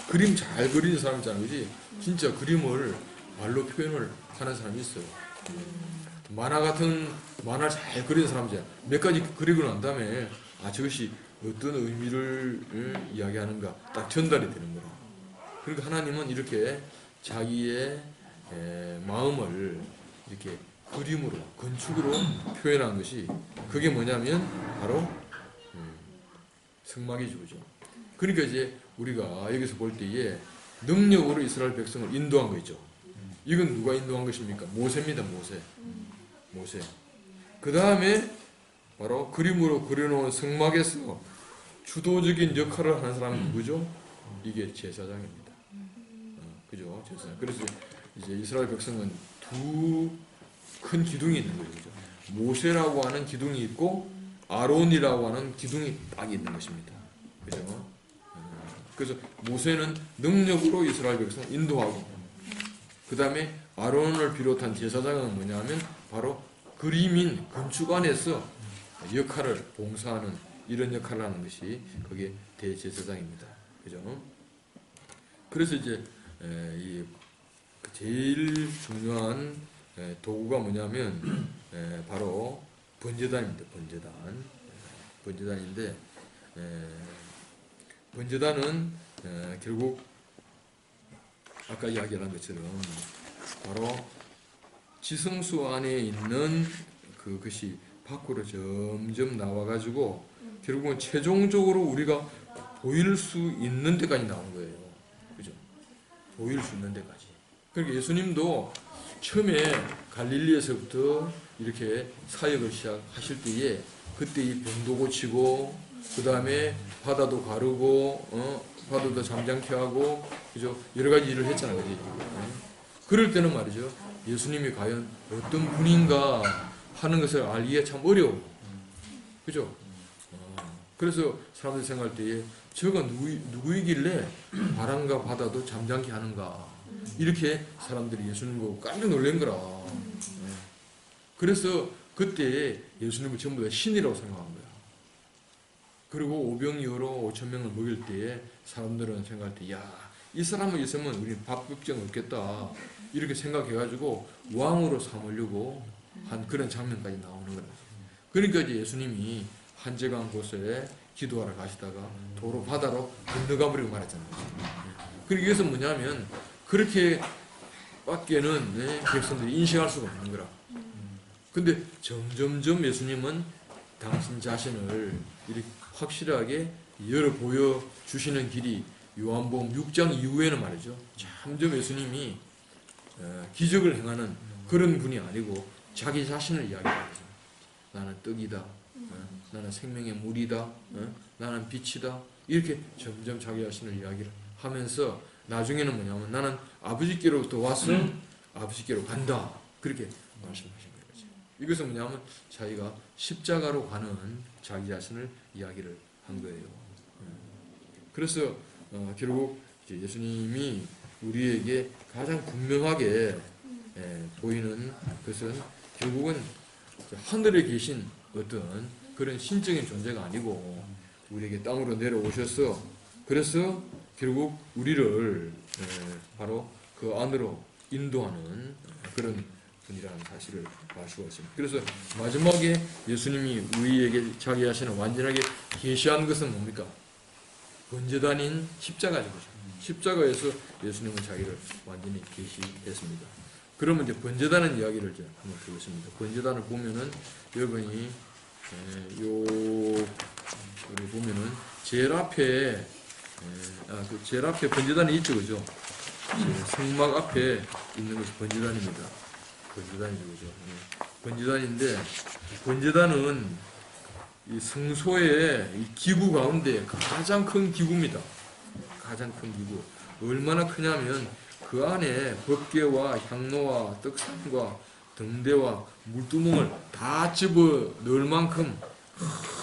그림 잘 그리는 사람 있잖아, 그지? 진짜 그림을 말로 표현을 하는 사람이 있어요. 만화 같은 만화를 잘 그리는 사람이잖아. 몇 가지 그리고 난 다음에 저것이 어떤 의미를 이야기하는가 딱 전달이 되는 거라. 그러니까 하나님은 이렇게 자기의 마음을 이렇게 그림으로 건축으로 표현한 것이 그게 뭐냐면 바로 성막이죠, 그죠? 그러니까 이제 우리가 여기서 볼 때에 능력으로 이스라엘 백성을 인도한 거죠. 이건 누가 인도한 것입니까? 모세입니다, 모세. 그 다음에 바로 그림으로 그려놓은 성막에서 주도적인 역할을 하는 사람은 누구죠? 이게 제사장입니다. 그죠? 제사장. 그래서 이제 이스라엘 백성은 두 큰 기둥이 있는 거죠. 그죠? 모세라고 하는 기둥이 있고 아론이라고 하는 기둥이 딱 있는 것입니다. 그죠? 그래서 모세는 능력으로 이스라엘 백성을 인도하고 그 다음에 아론을 비롯한 제사장은 뭐냐면 바로 그림인 건축안에서 역할을 봉사하는 이런 역할을 하는 것이 그게 대제사장입니다. 그죠? 그래서 이제 이 제일 중요한 도구가 뭐냐면 바로 번제단입니다. 번제단인데 번제단은 결국 아까 이야기한 것처럼 바로 지성소 안에 있는 그것이 밖으로 점점 나와가지고 결국은 최종적으로 우리가 보일 수 있는 데까지 나온 거예요. 그죠? 보일 수 있는 데까지. 그러니까 예수님도 처음에 갈릴리에서부터 이렇게 사역을 시작하실 때에 그때 이 병도 고치고 그 다음에 바다도 가르고 받아도 잠잠케 하고, 그죠? 여러 가지 일을 했잖아요. 그지? 그럴 때는 말이죠. 예수님이 과연 어떤 분인가 하는 것을 알기가 참 어려워. 그죠? 그래서 사람들이 생각할 때에 저가 누구이길래 바람과 바다도 잠잠케 하는가. 이렇게 사람들이 예수님 보고 깜짝 놀란 거라. 그래서 그때 예수님을 전부 다 신이라고 생각한 거야. 그리고 오병이어로 5,000명을 먹일 때에 사람들은 생각할 때, 야, 이 사람은 있으면 우리 밥 걱정 없겠다. 이렇게 생각해가지고 왕으로 삼으려고 한 그런 장면까지 나오는 거라. 그러니까 이제 예수님이 한적한 곳에 기도하러 가시다가 도로 바다로 건너가 버리고 말았잖아요. 그러기 위해서 뭐냐면 그렇게 밖에는 백성들이 인식할 수가 없는 거라. 근데 점점점 예수님은 당신 자신을 이렇게 확실하게 열어 보여주시는 길이 요한복음 6장 이후에는 말이죠. 점점 예수님이 기적을 행하는 그런 분이 아니고 자기 자신을 이야기하죠. 나는 떡이다. 나는 생명의 물이다. 나는 빛이다. 이렇게 점점 자기 자신을 이야기를 하면서 나중에는 뭐냐면 나는 아버지께로부터 와서 아버지께로 간다. 그렇게 말씀하신 거죠. 이것은 뭐냐면 자기가 십자가로 가는 자기 자신을 이야기를 한 거예요. 그래서 결국 이제 예수님이 우리에게 가장 분명하게 보이는 것은 결국은 하늘에 계신 어떤 그런 신적인 존재가 아니고 우리에게 땅으로 내려오셔서 그래서 결국 우리를 바로 그 안으로 인도하는 그런 분이라는 사실을 알 수가 있습니다. 그래서 마지막에 예수님이 우리에게 자기 자신을 완전하게 계시한 것은 뭡니까? 번제단인 십자가죠. 십자가에서 예수님은 자기를 완전히 계시했습니다. 그러면 이제 번제단은 이야기를 이제 한번 드리겠습니다. 번제단을 보면은 여러분이 우리 보면은 제일 앞에 제일 앞에 번제단이 있죠, 그죠? 성막 앞에 있는 것이 번제단입니다. 번제단이죠, 그죠? 번제단인데 번제단은 이 성소의 이 기구 가운데 가장 큰 기구입니다. 가장 큰 기구. 얼마나 크냐면 그 안에 법궤와 향로와 떡상과 등대와 물두멍을 다 집어 넣을 만큼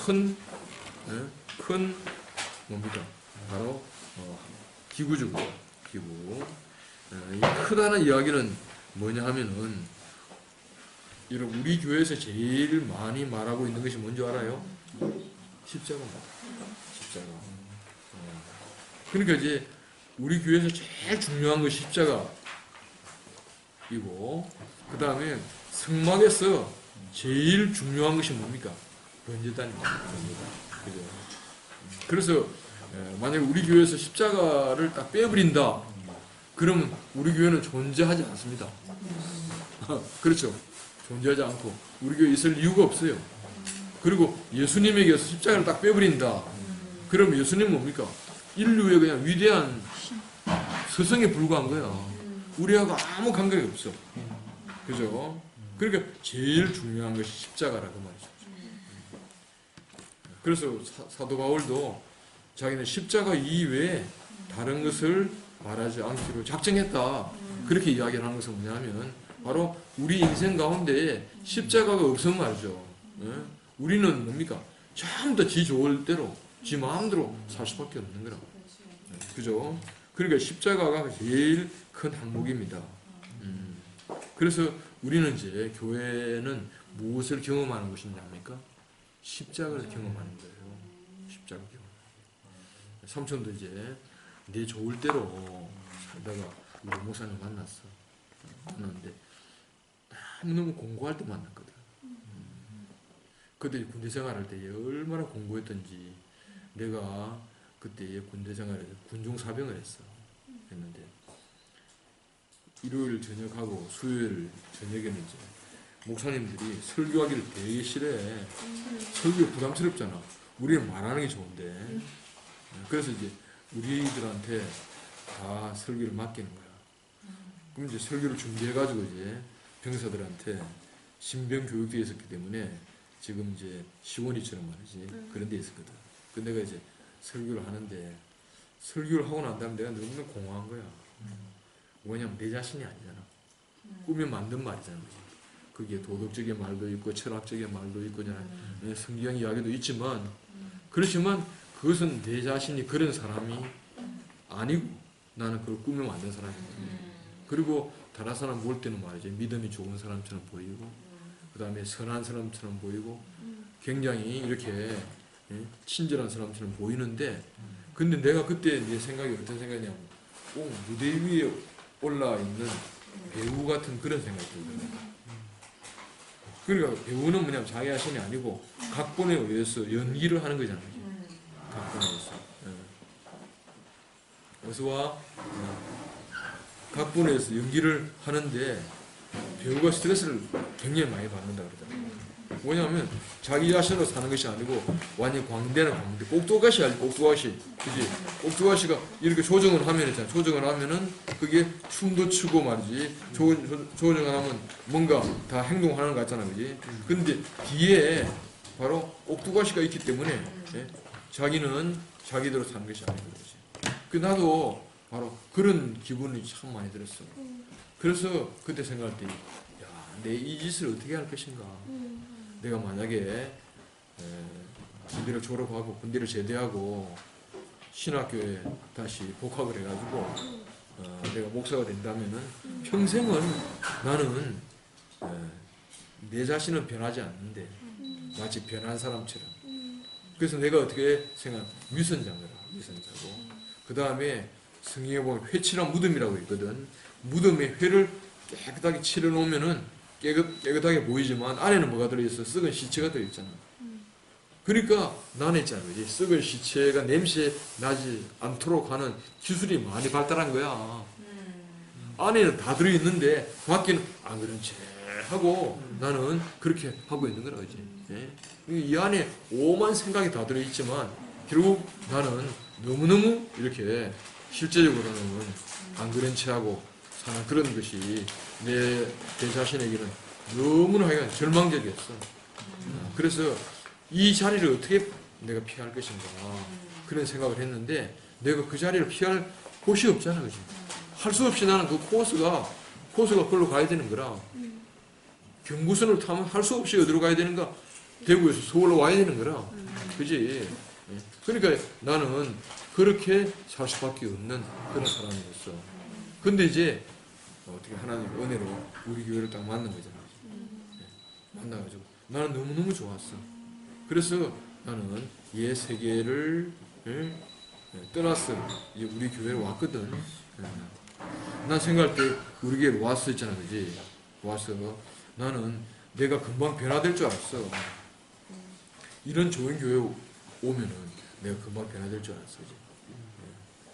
큰 뭡니까? 바로 기구죠. 기구. 이 크다는 이야기는 뭐냐 하면은 여러분 우리 교회에서 제일 많이 말하고 있는 것이 뭔지 알아요? 십자가입니다. 십자가. 그러니까 이제 우리 교회에서 제일 중요한 것이 십자가이고 그 다음에 성막에서 제일 중요한 것이 뭡니까? 번제단입니다. 그죠? 그래서 만약에 우리 교회에서 십자가를 딱 빼버린다 그러면 우리 교회는 존재하지 않습니다. 그렇죠? 존재하지 않고 우리 교회에 있을 이유가 없어요. 그리고 예수님에게서 십자가를 딱 빼버린다. 그럼 예수님은 뭡니까? 인류의 그냥 위대한 스승에 불과한 거야. 우리하고 아무 관계가 없어. 그죠? 그러니까 제일 중요한 것이 십자가라고 말이죠. 그래서 사도 바울도 자기는 십자가 이외에 다른 것을 말하지 않기로 작정했다. 그렇게 이야기를 하는 것은 뭐냐면 바로 우리 인생 가운데 십자가가 없으면 말이죠. 우리는 뭡니까? 전부 다 지 좋을 대로, 지 마음대로 살 수밖에 없는 거라. 그죠? 그러니까 십자가가 제일 큰 항목입니다. 그래서 우리는 이제 교회는 무엇을 경험하는 것이냐니까? 십자가를 경험하는 거예요. 십자가 경험. 삼촌도 이제 내 좋을 대로 살다가 우리 목사님 만났어. 만났는데 너무 공부할 때 만났거든. 그때 군대 생활할 때 얼마나 공부했던지 내가 그때 군대 생활에서 군중 사병을 했는데 일요일 저녁하고 수요일 저녁에는 이제 목사님들이 설교하기를 되게 싫어해. 설교 부담스럽잖아. 우리는 말하는 게 좋은데. 그래서 이제 우리들한테 다 설교를 맡기는 거야. 그럼 이제 설교를 준비해가지고 이제 병사들한테 신병 교육도 있었기 때문에 지금 이제 시원이처럼 말이지 그런 데 있었거든. 그 내가 이제 설교를 하는데 설교를 하고 난 다음에 내가 너무나 공허한 거야. 뭐냐면 내 자신이 아니잖아. 꿈에 만든 말이잖아. 그게 도덕적인 말도 있고 철학적인 말도 있고 성경 이야기도 있지만 그렇지만 그것은 내 자신이 그런 사람이 아니고 나는 그걸 꿈에 만든 사람이거든. 그리고 다른 사람 볼 때는 말이지 믿음이 좋은 사람처럼 보이고 그 다음에 선한 사람처럼 보이고 굉장히 이렇게 친절한 사람처럼 보이는데 근데 내가 그때 내 생각이 어떤 생각이냐면 꼭 무대 위에 올라있는 배우 같은 그런 생각이 들더라고요. 그러니까 배우는 뭐냐면 자기 자신이 아니고 각본에 의해서 연기를 하는 거잖아요. 각본에 의해서. 어서 와. 각본에 의해서 연기를 하는데 배우가 스트레스를 굉장히 많이 받는다 그러더라고요. 뭐냐면 자기 자신으로 사는 것이 아니고 완전히 광대는 광대. 꼭두가시 알지? 꼭두가시. 그지? 꼭두가시가 이렇게 조정을 하면 있잖아. 조정을 하면은 그게 춤도 추고 말이지. 조정을 하면 뭔가 다 행동하는 것 같잖아. 그지? 근데 뒤에 바로 꼭두가시가 있기 때문에 자기는 자기대로 사는 것이 아닌 거지. 그 나도 바로 그런 기분이 참 많이 들었어. 그래서 그때 생각할 때, 야, 내 이 짓을 어떻게 할 것인가. 내가 만약에 군대를 졸업하고 군대를 제대하고 신학교에 다시 복학을 해가지고 내가 목사가 된다면은 평생은 나는 내 자신은 변하지 않는데 마치 변한 사람처럼. 그래서 내가 어떻게 생각? 위선자더라. 위선자고. 그 다음에 성경에 보면 회칠한 무덤이라고 있거든. 무덤에 회를 깨끗하게 칠해놓으면은 깨끗하게 보이지만 안에는 뭐가 들어있어? 썩은 시체가 들어있잖아. 그러니까 나는 있잖아. 그지? 썩은 시체가 냄새 나지 않도록 하는 기술이 많이 발달한 거야. 안에는 다 들어있는데 밖에는 안 그런 채 하고 나는 그렇게 하고 있는 거라. 그지? 이 안에 오만 생각이 다 들어있지만 결국 나는 너무너무 이렇게 실제적으로는 안 그런 채 하고 사는 그런 것이 내 자신에게는 너무나 하여간 절망적이었어. 그래서 이 자리를 어떻게 내가 피할 것인가 그런 생각을 했는데 내가 그 자리를 피할 곳이 없잖아. 그치? 할 수 없이 나는 그 코스가 그걸로 가야 되는 거라. 경부선을 타면 할 수 없이 어디로 가야 되는가? 대구에서 서울로 와야 되는 거라. 그지? 그러니까 나는 그렇게 살 수밖에 없는 그런 사람이었어. 근데 이제 어떻게 하나님의 은혜로 우리 교회를 딱 만난 거잖아. 만나가지고 나는 너무너무 좋았어. 그래서 나는 옛 세계를 떠나서 이제 우리 교회에 왔거든. 난 생각할 때 우리 교회에 왔어 있잖아. 그지? 와서 나는 내가 금방 변화될 줄 알았어. 이런 좋은 교회 오면은 내가 금방 변화될 줄 알았어. 그지?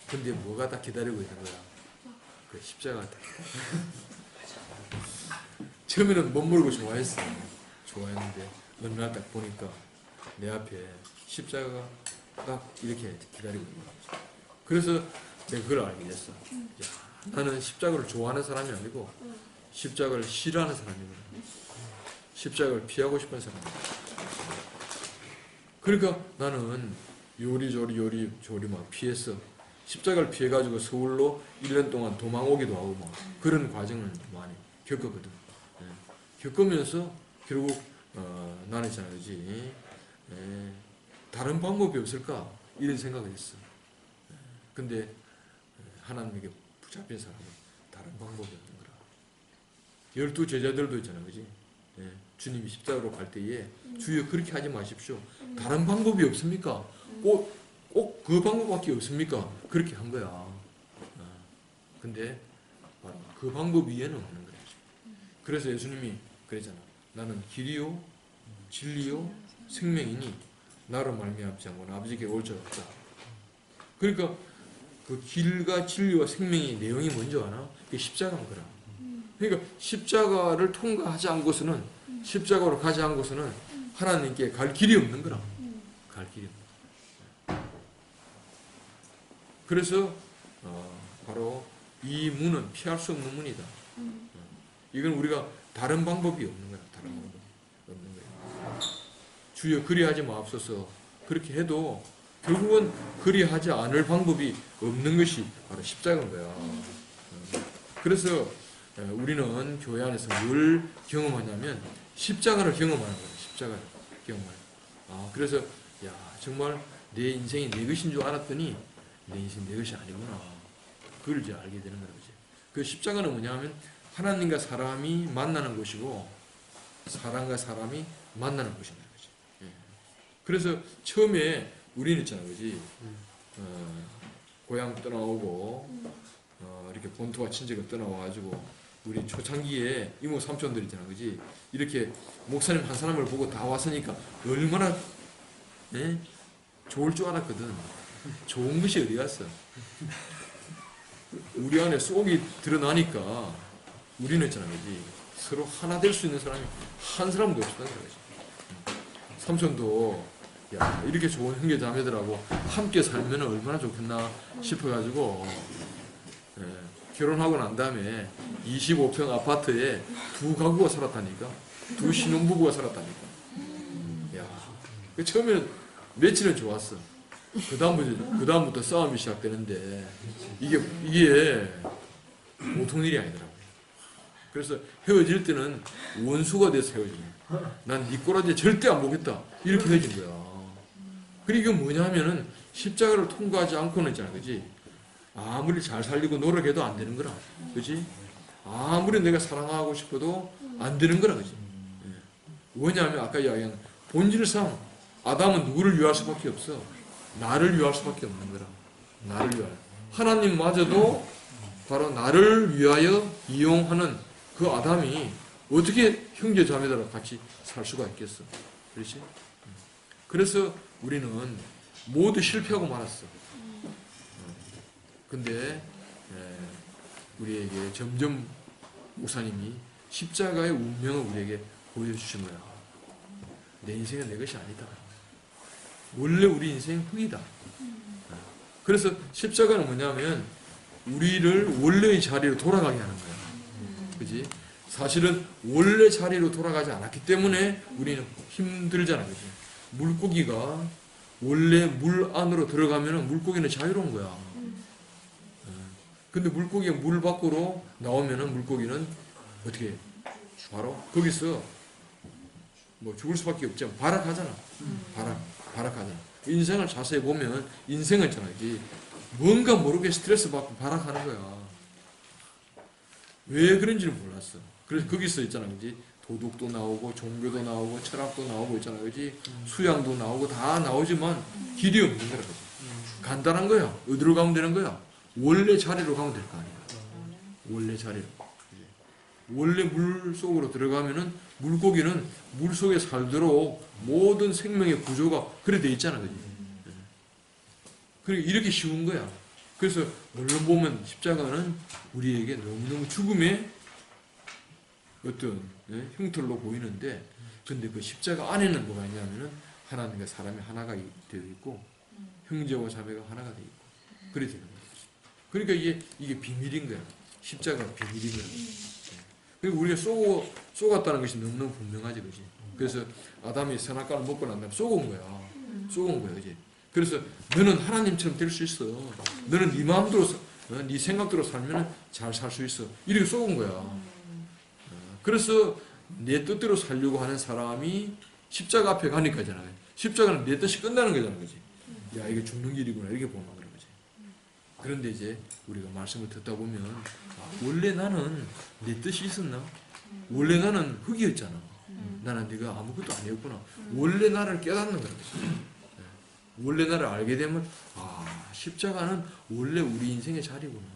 근데 뭐가 다 기다리고 있는 거야? 그 십자가가 다 처음에는 멋모르고 좋아했어. 좋아했는데 어느 날 딱 보니까 내 앞에 십자가가 딱 이렇게 기다리고 있는 거야. 그래서 내가 그걸 알게 됐어. 야, 나는 십자가를 좋아하는 사람이 아니고 십자가를 싫어하는 사람이구나. 십자가를 피하고 싶은 사람이야. 그러니까 나는 요리조리 막 피했어. 십자가를 피해가지고 서울로 1년 동안 도망 오기도 하고 막 그런 과정을 많이 겪었거든. 겪으면서 결국 나는 있잖아, 그지? 다른 방법이 없을까? 이런 생각을 했어. 근데 하나님에게 붙잡힌 사람은 다른 방법이 없는 거라. 12 제자들도 있잖아, 그지? 주님이 십자가로 갈 때에 주여 그렇게 하지 마십시오. 다른 방법이 없습니까? 꼭 그 방법밖에 없습니까? 그렇게 한 거야. 근데 그 방법 위에는 없는 거야. 그래서 예수님이 그랬잖아. 나는 길이요, 진리요, 생명이니 나로 말미암지 않고는 아버지께 올 줄 없다. 그러니까 그 길과 진리와 생명의 내용이 뭔지 아나? 그게 십자가인 거라. 그러니까 십자가를 통과하지 않고서는 십자가로 가지 않고서는 하나님께 갈 길이 없는 거라. 갈 길이 없는 거라. 그래서 바로 이 문은 피할 수 없는 문이다. 이건 우리가 다른 방법이 없는 거야. 다른 방법이 없는 거야. 주여 그리하지 마옵소서. 그렇게 해도 결국은 그리하지 않을 방법이 없는 것이 바로 십자가인 거야. 그래서 우리는 교회 안에서 뭘 경험하냐면 십자가를 경험하는 거예요. 십자가를 경험하는. 그래서 야 정말 내 인생이 내 것인 줄 알았더니 내 인생이 내 것이 아니구나. 그걸 이제 알게 되는 거죠. 그 십자가는 뭐냐면 하나님과 사람이 만나는 곳이고 사람과 사람이 만나는 곳인 거죠. 그래서 처음에 우리는 있잖아, 그지? 고향 떠나오고 이렇게 본토와 친척을 떠나와가지고 우리 초창기에 이모 삼촌들 있잖아, 그지? 이렇게 목사님 한 사람을 보고 다 왔으니까 얼마나 좋을 줄 알았거든. 좋은 것이 어디 갔어? 우리 안에 쏙이 드러나니까 우리는 있잖아, 그지? 서로 하나 될 수 있는 사람이 한 사람도 없었다는 거지. 삼촌도 야 이렇게 좋은 형제 자매들하고 함께 살면 얼마나 좋겠나 싶어가지고 결혼하고 난 다음에 25평 아파트에 두 가구가 살았다니까. 두 신혼부부가 살았다니까. 야, 처음에는 며칠은 좋았어. 그 다음부터 싸움이 시작되는데 이게 보통 일이 아니더라고요. 그래서 헤어질 때는 원수가 돼서 헤어지는 거야. 난 네 꼬라지 절대 안 보겠다. 이렇게 헤어진 거야. 그리고 이게 뭐냐면은 십자가를 통과하지 않고는 있잖아, 그지? 아무리 잘 살리고 노력해도 안 되는 거라, 그지? 아무리 내가 사랑하고 싶어도 안 되는 거라, 그지? 왜냐하면 아까 이야기한 본질상 아담은 누구를 위할 수밖에 없어. 나를 위할 수밖에 없는 거라. 나를 위하여. 하나님마저도 바로 나를 위하여 이용하는 그 아담이 어떻게 형제 자매들과 같이 살 수가 있겠어? 그렇지? 그래서 우리는 모두 실패하고 말았어. 근데 우리에게 점점 목사님이 십자가의 운명을 우리에게 보여주신 거야. 내 인생은 내 것이 아니다. 원래 우리 인생 흙이다. 그래서 십자가는 뭐냐면 우리를 원래의 자리로 돌아가게 하는 거야. 그지? 사실은 원래 자리로 돌아가지 않았기 때문에 우리는 힘들잖아. 그지? 물고기가 원래 물 안으로 들어가면 물고기는 자유로운 거야. 근데 물고기가 물 밖으로 나오면 물고기는 어떻게 해? 바로 거기서 뭐 죽을 수밖에 없잖아. 발악하잖아. 발악하잖아. 인생을 자세히 보면 인생은 있잖아. 뭔가 모르게 스트레스 받고 발악하는 거야. 왜 그런지는 몰랐어. 그래서 거기서 있잖아, 그지? 도덕도 나오고 종교도 나오고 철학도 나오고 있잖아, 그지? 수양도 나오고 다 나오지만 길이 없는 거라, 그지? 간단한 거야. 어디로 가면 되는 거야? 원래 자리로 가면 될 거 아니야. 원래 자리로. 원래 물 속으로 들어가면은 물고기는 물 속에 살도록 모든 생명의 구조가 그래 돼 있잖아, 그지? 그리고 이렇게 쉬운 거야. 그래서 물론 보면 십자가는 우리에게 너무너무 죽음의 어떤 형틀로 보이는데, 근데 그 십자가 안에는 뭐가 있냐면은 하나님과 사람이 하나가 되어 있고 형제와 자매가 하나가 되어 있고 그래 되는 거야. 그러니까 이게 비밀인 거야. 십자가가 비밀인 거야. 그리고 우리가 쏘갔다는 것이 너무너무 분명하지, 그지? 그래서 아담이 선악과를 먹고 난 다음에 쏘은 거야. 쏘은 거야, 그지? 그래서 너는 하나님처럼 될 수 있어. 너는 네 마음대로, 네 생각대로 살면 잘 살 수 있어. 이렇게 쏘은 거야. 그래서 내 뜻대로 살려고 하는 사람이 십자가 앞에 가니까잖아요. 십자가는 내 뜻이 끝나는 거잖아, 그지? 야, 이게 죽는 길이구나. 이렇게 보는 거라, 그지? 그런데 이제 우리가 말씀을 듣다 보면 원래 나는 내 뜻이 있었나? 원래 나는 흙이었잖아. 나는 네가 아무것도 아니었구나. 원래 나를 깨닫는 거라, 그지? 원래 나를 알게 되면 십자가는 원래 우리 인생의 자리구나.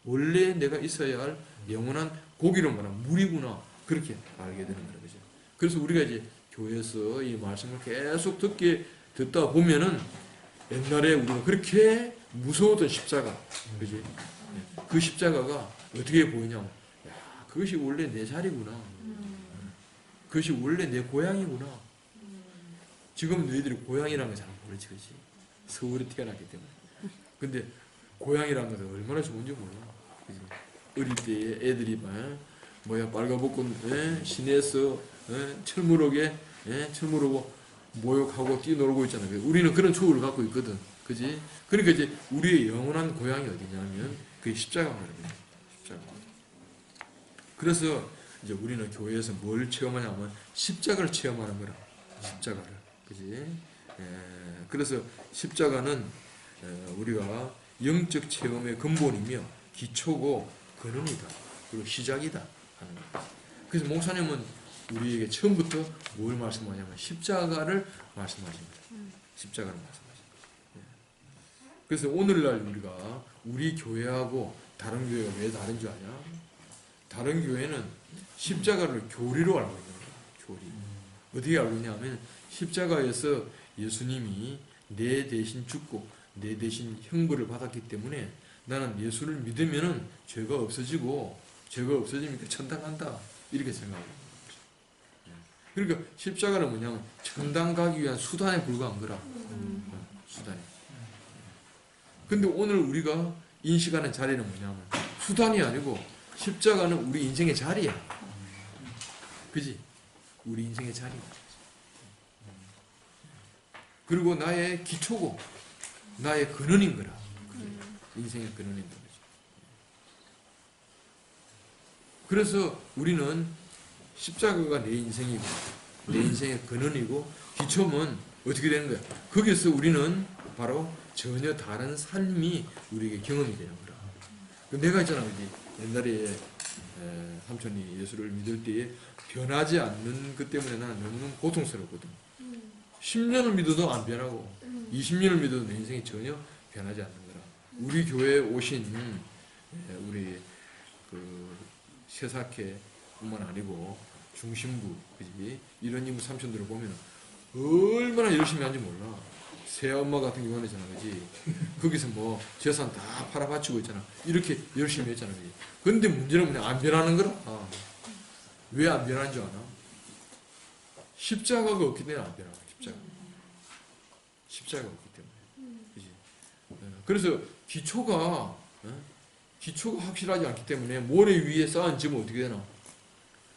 원래 내가 있어야 할 영원한 고기로 말하면 물이구나. 그렇게 알게 되는 거라, 그죠? 그래서 우리가 이제 교회에서 이 말씀을 계속 듣다 보면은 옛날에 우리가 그렇게 무서웠던 십자가, 그지? 그 십자가가 어떻게 보이냐면, 야, 그것이 원래 내 자리구나. 그것이 원래 내 고향이구나. 지금 너희들이 고향이라는 걸 잘 모르지, 그지? 서울에 태어났기 때문에. 근데 고향이라는 것은 얼마나 좋은지 몰라. 그지? 어릴 때 애들이 빨가벗고 시내에서 철무르게 철무르고 모욕하고 뛰놀고 있잖아요. 우리는 그런 추억을 갖고 있거든. 그지? 그러니까 이제 우리의 영원한 고향이 어디냐면 그게 십자가 말입니다. 십자가. 그래서 이제 우리는 교회에서 뭘 체험하냐면 십자가를 체험하는 거라. 십자가를. 그지? 그래서 십자가는 우리가 영적 체험의 근본이며 기초고 근원이다. 그리고 시작이다 하는 거예요. 그래서 목사님은 우리에게 처음부터 뭘 말씀하냐면 십자가를 말씀하십니다. 십자가를 말씀하십니다. 그래서 오늘날 우리가 우리 교회하고 다른 교회가 왜 다른 줄 아냐? 다른 교회는 십자가를 교리로 알고 있는 거야. 교리. 어떻게 알고 있냐면 십자가에서 예수님이 내 대신 죽고 내 대신 형벌을 받았기 때문에 나는 예수를 믿으면은 죄가 없어지고 죄가 없어지니까 천당 간다. 이렇게 생각합니다. 그러니까 십자가는 뭐냐면 천당 가기 위한 수단에 불과한 거라. 수단에. 근데 오늘 우리가 인식하는 자리는 뭐냐면 수단이 아니고 십자가는 우리 인생의 자리야. 그지? 우리 인생의 자리야. 그리고 나의 기초고 나의 근원인 거라. 인생의 근원인 거지. 그래서 우리는 십자가가 내 인생이고 내 인생의 근원이고 기초면 어떻게 되는 거야? 거기서 우리는 바로 전혀 다른 삶이 우리에게 경험이 되는 거라. 내가 있잖아, 옛날에 삼촌이 예수를 믿을 때에 변하지 않는 것 때문에 나는 너무 고통스럽거든. 10년을 믿어도 안 변하고 20년을 믿어도 내 인생이 전혀 변하지 않는 거라. 우리 교회에 오신 우리 그 세사케뿐만 아니고 중심부, 그지? 이런 인구 삼촌들을 보면 얼마나 열심히 하는지 몰라. 새엄마 같은 경우는 있잖아, 그지? 거기서 뭐 재산 다 팔아바치고 있잖아. 이렇게 열심히 했잖아, 그지? 근데 문제는 뭐냐? 안 변하는 거라. 왜 안 변하는 줄 아나? 십자가가 없기 때문에 안 변하는 거야, 십자가가 없기 때문에. 그지? 그래서 기초가 확실하지 않기 때문에 모래 위에 쌓은 집은 어떻게 되나?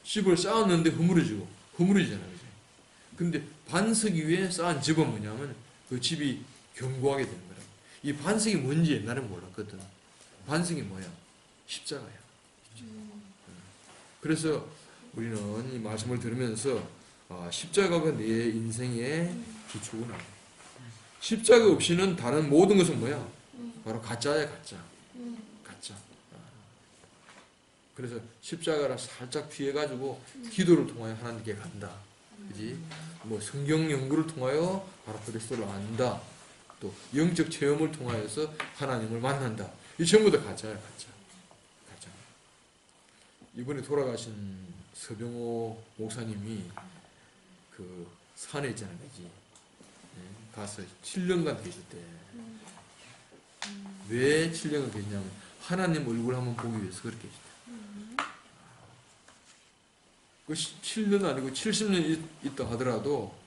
집을 쌓았는데 허물어지잖아, 그지? 근데 반석 위에 쌓은 집은 뭐냐면 그 집이 견고하게 되는 거야. 이 반석이 뭔지 옛날엔 몰랐거든. 반석이 뭐야? 십자가야. 그래서 우리는 이 말씀을 들으면서 십자가가 내 인생의 기초구나. 십자가 없이는 다른 모든 것은 뭐야? 바로 가짜야, 가짜. 가짜. 그래서 십자가를 살짝 피해가지고 기도를 통하여 하나님께 간다. 그지? 뭐 성경 연구를 통하여 바로 그리스도를 안다. 또 영적 체험을 통하여서 하나님을 만난다. 이 전부 다 가짜야, 가짜. 가짜. 이번에 돌아가신 서병호 목사님이 그 산에 있잖아요, 그지? 가서 7년간 계셨대. 왜 7년간 계셨냐면 하나님 얼굴 한번 보기 위해서 그렇게 계셨대. 그 7년 아니고 70년 있다 하더라도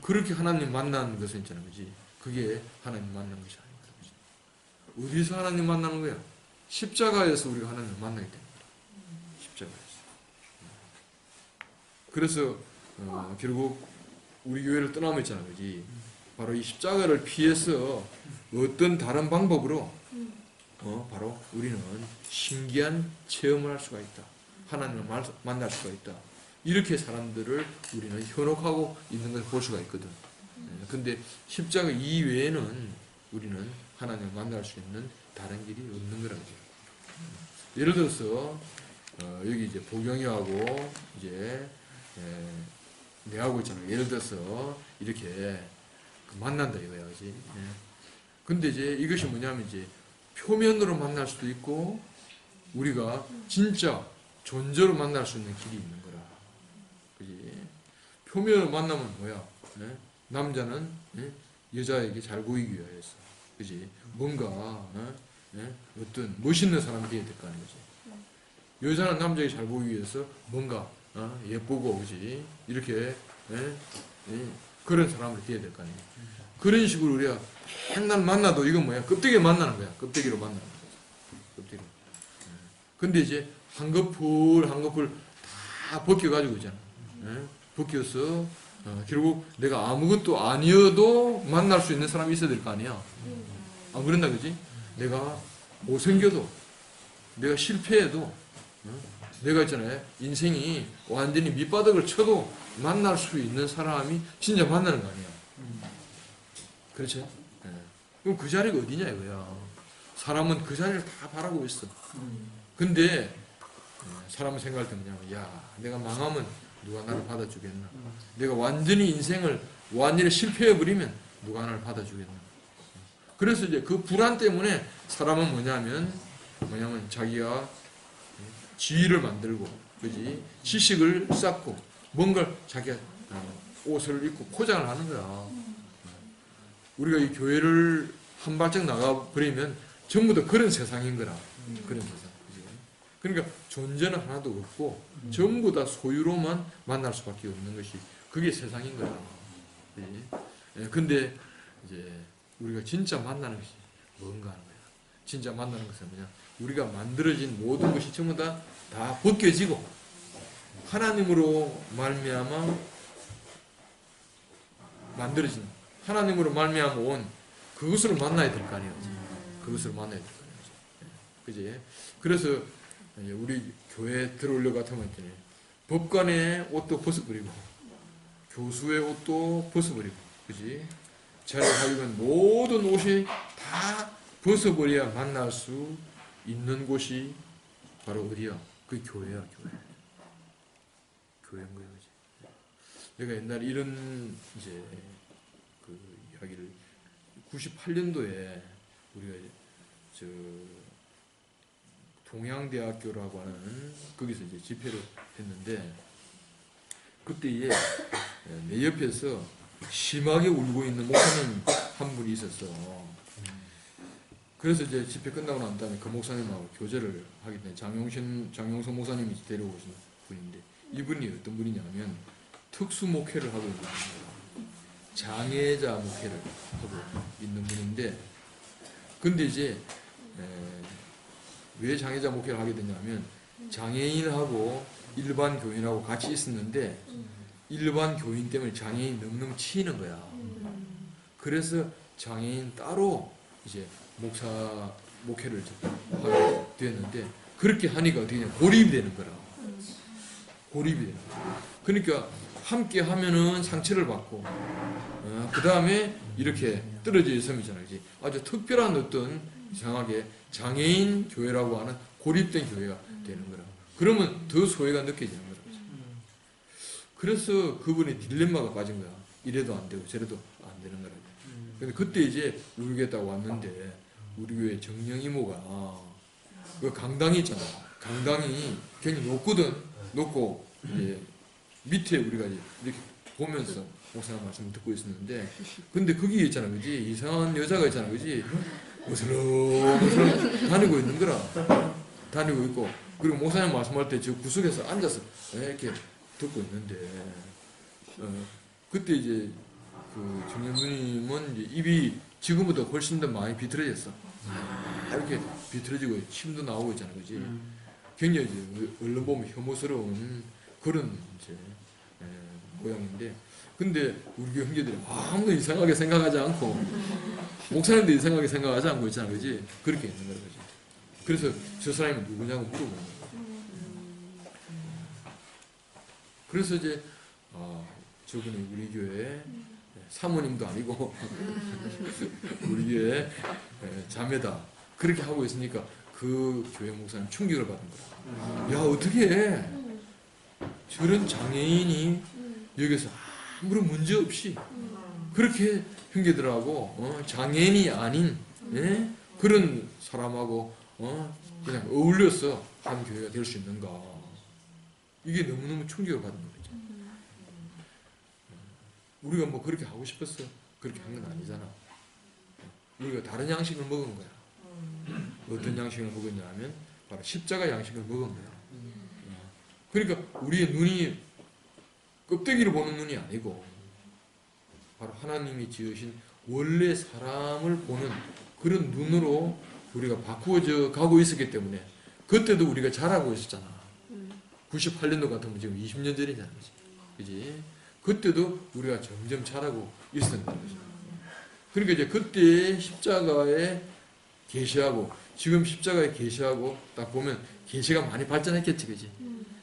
그렇게 하나님 만난 것은 있잖아요, 그지? 그게 하나님 만난 것이 아닙니다. 어디서 하나님 만나는 거야? 십자가에서 우리가 하나님을 만나게 됩니다. 십자가에서. 그래서 결국 우리 교회를 떠나면 있잖아요, 그지? 바로 이 십자가를 피해서 어떤 다른 방법으로 바로 우리는 신기한 체험을 할 수가 있다. 하나님을 만날 수가 있다. 이렇게 사람들을 우리는 현혹하고 있는 것을 볼 수가 있거든. 근데 십자가 이외에는 우리는 하나님을 만날 수 있는 다른 길이 없는 거라고. 예를 들어서 여기 이제 보경이하고 이제 내하고 있잖아요. 예를 들어서 이렇게 만난다 이거야, 그지? 근데 이제 이것이 뭐냐면 이제 표면으로 만날 수도 있고 우리가 진짜 존재로 만날 수 있는 길이 있는 거라. 그지? 표면으로 만나면 뭐야? 남자는 여자에게 잘 보이기 위해서, 그지? 뭔가 어떤 멋있는 사람이 되어야 될 거 아니지? 여자는 남자에게 잘 보이기 위해서 뭔가 예쁘고, 그지? 이렇게 그런 사람을 되어야 될 거 아니야? 그런 식으로 우리가 맨날 만나도 이건 뭐야? 껍데기로 만나는 거야. 껍데기로 만나는 거야. 껍데기로. 근데 이제 한꺼풀 다 벗겨가지고 있잖아. 벗겨서 결국 내가 아무것도 아니어도 만날 수 있는 사람이 있어야 될 거 아니야. 안 그런다 그지? 내가 못생겨도 내가 실패해도 내가 있잖아요. 인생이 완전히 밑바닥을 쳐도 만날 수 있는 사람이 진짜 만나는 거 아니야. 그렇죠? 그럼 그 자리가 어디냐 이거야. 사람은 그 자리를 다 바라고 있어. 근데 사람은 생각할 때 뭐냐면 야 내가 망하면 누가 나를 받아주겠나. 내가 완전히 인생을 완전히 실패해버리면 누가 나를 받아주겠나. 그래서 이제 그 불안 때문에 사람은 뭐냐면 자기가 지위를 만들고, 그지? 지식을 쌓고, 뭔가를 자기가 옷을 입고 포장을 하는 거야. 우리가 이 교회를 한 발짝 나가버리면 전부 다 그런 세상인 거라. 그런 세상. 그지? 그러니까 존재는 하나도 없고, 전부 다 소유로만 만날 수밖에 없는 것이, 그게 세상인 거라. 그지? 근데, 이제, 우리가 진짜 만나는 것이 뭔가 하는 거야. 진짜 만나는 것은 뭐냐? 우리가 만들어진 모든 것이 전부 다 벗겨지고 하나님으로 말미암아 만들어진 하나님으로 말미암아 온 그것을 만나야 될 거 아니에요. 그것을 만나야 될 거 아니에요. 그지? 그래서 우리 교회 들어오려 같으면 법관의 옷도 벗어버리고 교수의 옷도 벗어버리고, 그지? 자라가지고는 모든 옷이 다 벗어버려야 만날 수 있는 곳이 바로 어디야? 그 교회야, 교회. 교회인 거야, 그지? 내가 옛날에 이런 이제 그 이야기를 98년도에 우리가 저 동양대학교라고 하는 거기서 이제 집회를 했는데 그때 내 옆에서 심하게 울고 있는 목사님 한 분이 있었어. 그래서 이제 집회 끝나고 난 다음에 그 목사님하고 교제를 하게 된 장용선 목사님이 데려오신 분인데 이분이 어떤 분이냐면 특수 목회를 하고 있는 분이에요. 장애자 목회를 하고 있는 분인데 근데 이제 왜 장애자 목회를 하게 됐냐면 장애인하고 일반 교인하고 같이 있었는데 일반 교인 때문에 장애인 너무너무 치이는 거야. 그래서 장애인 따로 이제 목회를 하게 되었는데 그렇게 하니까 어떻게 되냐 고립이 되는 거라. 고립이 되는 거야. 그러니까 함께 하면은 상처를 받고 그 다음에 이렇게 떨어져 있으면 있잖아. 그치? 아주 특별한 어떤 이상하게 장애인 교회라고 하는 고립된 교회가 되는 거라. 그러면 더 소외가 느껴지는 거라. 그래서 그분이 딜레마가 빠진 거야. 이래도 안 되고 저래도 안 되는 거라. 근데 그때 이제 우리 교회에 딱 왔는데 우리 교회 정령 이모가 그 강당이 있잖아. 강당이 굉장히 높거든. 높고 이제 밑에 우리가 이렇게 보면서 목사님 말씀을 듣고 있었는데 근데 거기 있잖아. 그지? 이상한 여자가 있잖아. 그지? 어슬렁어슬렁 다니고 있는 거라. 다니고 있고 그리고 목사님 말씀할 때 저 구석에서 앉아서 이렇게 듣고 있는데 그때 이제 그 정령 누님은 이제 입이 지금보다 훨씬 더 많이 비틀어졌어. 이렇게 비틀어지고 침도 나오고 있잖아. 그지? 굉장히 이제 얼른 보면 혐오스러운 그런 이제 모양인데 근데 우리 교회 형제들이 아무도 이상하게 생각하지 않고 목사님도 이상하게 생각하지 않고 있잖아. 그지? 그렇게 있는 거야. 그지? 그래서 저 사람이 누구냐고 물어보는 거야. 그래서 이제 저분이 우리 교회 사모님도 아니고 우리 교회 자매다 그렇게 하고 있으니까 그 교회 목사님 충격을 받은 거야. 야 어떻게 해? 저런 장애인이 여기서 아무런 문제 없이 그렇게 형제들하고 장애인이 아닌 그런 사람하고 그냥 어울려서 한 교회가 될 수 있는가? 이게 너무너무 충격을 받은 거죠. 우리가 뭐 그렇게 하고 싶었어? 그렇게 한 건 아니잖아. 우리가 다른 양식을 먹은 거야. 어떤 양식을 먹었냐면 바로 십자가 양식을 먹은 거야. 그러니까 우리의 눈이 껍데기를 보는 눈이 아니고 바로 하나님이 지으신 원래 사람을 보는 그런 눈으로 우리가 바꾸어져 가고 있었기 때문에 그때도 우리가 잘하고 있었잖아. 98년도 같으면 지금 20년 전이잖아. 그지? 그때도 우리가 점점 잘하고 있었던 거죠. 그러니까 이제 그때 십자가에 계시하고 지금 십자가에 계시하고 딱 보면 계시가 많이 발전했겠지, 그지?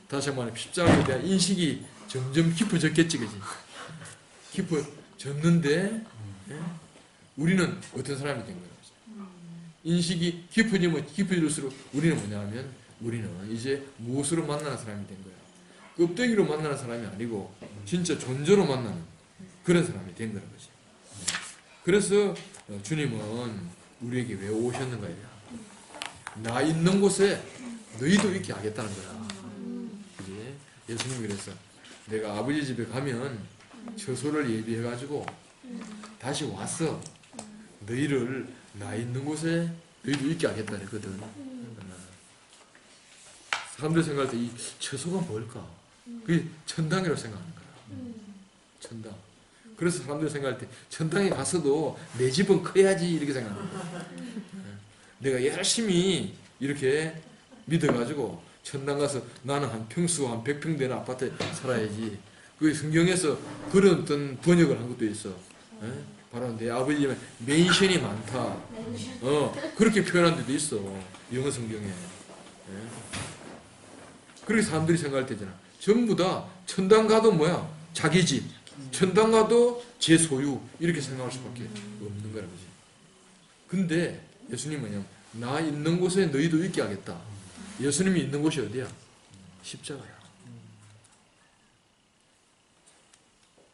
다시 한번 십자가에 대한 인식이 점점 깊어졌겠지, 그지? 깊어졌는데 예? 우리는 어떤 사람이 된 거예요? 인식이 깊어지면 깊어질수록 우리는 뭐냐면 우리는 이제 무엇으로 만나는 사람이 된 거야. 껍데기로 만나는 사람이 아니고 진짜 존재로 만나는 그런 사람이 된 거라는 거지. 그래서 주님은 우리에게 왜 오셨는가요? 나 있는 곳에 너희도 있게 하겠다는 거야. 그지? 예수님이 그래서 내가 아버지 집에 가면 처소를 예비해가지고 다시 와서 너희를 나 있는 곳에 너희도 있게 하겠다 그랬거든. 사람들이 생각할 때 이 처소가 뭘까? 그게 천당이라고 생각하는 거야. 천당. 그래서 사람들이 생각할 때 천당에 가서도 내 집은 커야지 이렇게 생각하는 거야. 내가 열심히 이렇게 믿어가지고 천당 가서 나는 한 평수 한 100평 되는 아파트에 살아야지. 그 성경에서 그런 어떤 번역을 한 것도 있어. 바로 내 아버지의 맨션이 많다. 그렇게 표현한 데도 있어. 영어 성경에. 그렇게 사람들이 생각할 때잖아. 전부 다 천당 가도 뭐야? 자기 집. 천당 가도 제 소유. 이렇게 생각할 수밖에 없는 거라 그지. 근데 예수님은 뭐냐면 나 있는 곳에 너희도 있게 하겠다. 예수님이 있는 곳이 어디야? 십자가야.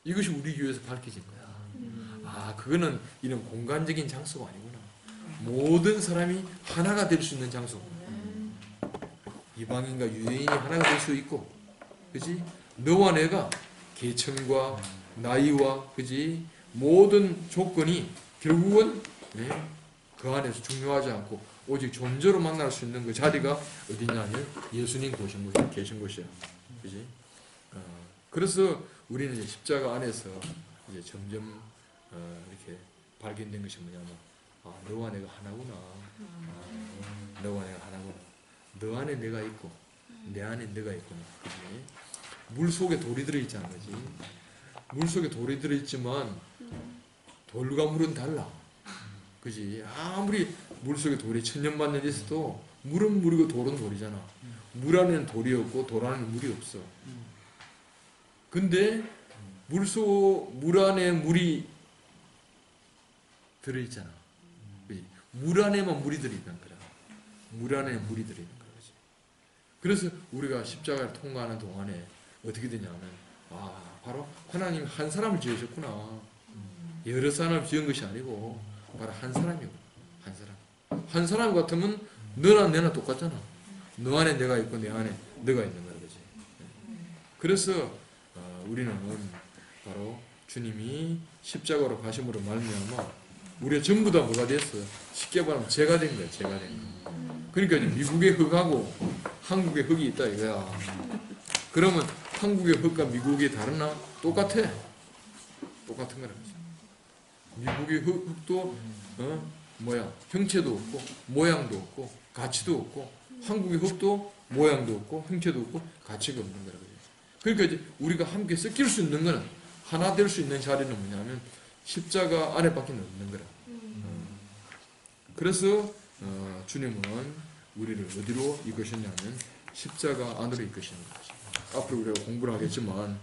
이것이 우리 교회에서 밝혀진 거야. 아, 그거는 이런 공간적인 장소가 아니구나. 모든 사람이 하나가 될 수 있는 장소. 이방인과 유대인이 하나가 될 수 있고, 그지? 너와 내가 계층과 나이와, 그지? 모든 조건이 결국은 그 안에서 중요하지 않고 오직 존재로 만날 수 있는 그 자리가 어디냐면 예수님 계신 곳이야. 그지? 그래서 우리는 이제 십자가 안에서 이제 점점 이렇게 발견된 것이 뭐냐면 너와 내가 하나구나. 너와 내가 하나구나. 너 안에 내가 있고 내 안에 내가 있구나. 그지? 물 속에 돌이 들어있잖아. 그지? 물 속에 돌이 들어있지만 돌과 물은 달라. 그지? 아무리 물 속에 돌이 천년만년 있어도 물은 물이고 돌은 돌이잖아. 물 안에는 돌이 없고 돌 안에는 물이 없어. 근데 물 안에 물이 들어있잖아. 그치? 물 안에만 물이 들어있는 거야. 물 안에 물이 들어있는 거야. 그치? 그래서 우리가 십자가를 통과하는 동안에 어떻게 되냐면, 바로 하나님 한 사람을 지으셨구나. 여러 사람을 지은 것이 아니고, 바로 한 사람이고, 한 사람. 한 사람 같으면 너나 내나 똑같잖아. 너 안에 내가 있고 내 안에 너가 있는 거야. 그치? 그래서 우리는 바로 주님이 십자가로 가심으로 말미암아 우리가 전부 다 뭐가 됐어요? 쉽게 말하면 죄가 된 거야. 죄가 된 거. 그러니까 미국의 흙하고 한국의 흙이 있다 이거야. 그러면 한국의 흙과 미국이 다르나? 똑같아. 똑같은 거라. 미국의 흙도 형체도 없고 모양도 없고 가치도 없고 한국의 흙도 모양도 없고 형체도 없고 가치가 없는 거라. 그러니까 이제 우리가 함께 섞일 수 있는 거는 하나 될 수 있는 자리는 뭐냐면 십자가 안에밖에 없는 거라. 그래서 주님은 우리를 어디로 이끄셨냐면 십자가 안으로 이끄시는 거죠. 앞으로 우리가 공부를 하겠지만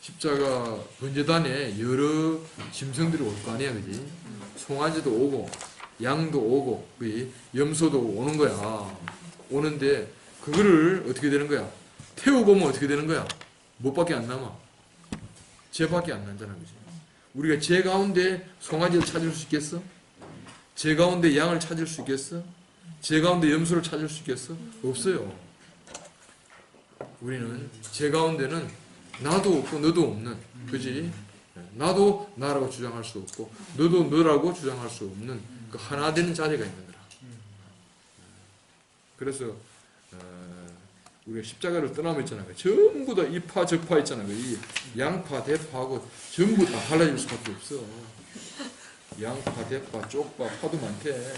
십자가 번제단에 여러 짐승들이 올 거 아니야, 그지? 송아지도 오고 양도 오고 그지? 염소도 오는 거야. 오는데 그거를 어떻게 되는 거야? 태우고 오면 어떻게 되는 거야? 뭐밖에 안 남아? 죄밖에 안 남잖아. 그치? 우리가 죄 가운데 송아지를 찾을 수 있겠어? 죄 가운데 양을 찾을 수 있겠어? 죄 가운데 염소를 찾을 수 있겠어? 없어요. 우리는 죄 가운데는 나도 없고 너도 없는, 그지? 나도 나라고 주장할 수 없고 너도 너라고 주장할 수 없는 그 하나 되는 자리가 있는 거라. 그래서 우리가 십자가를 떠나면 있잖아요. 전부 다 이파 저파 있잖아요. 이 양파 대파하고 전부 다 갈라질 수밖에 없어. 양파 대파 쪽파 파도 많대.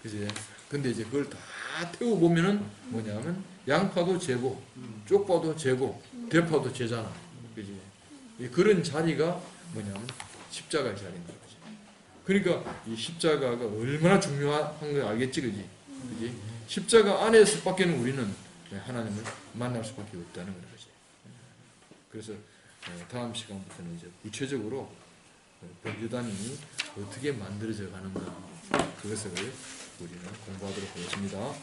그지? 근데 이제 그걸 다 다 태우고 보면은 뭐냐면 양파도 재고, 쪽파도 재고, 대파도 재잖아. 그지? 그런 자리가 뭐냐면 십자가의 자리인 거지. 그러니까 이 십자가가 얼마나 중요한 걸 알겠지, 그지? 그지? 십자가 안에서밖에는 우리는 하나님을 만날 수밖에 없다는 거지. 그래서 다음 시간부터는 이제 구체적으로 번제단이 어떻게 만들어져 가는가, 그것을 우리는 공부하도록 하겠습니다.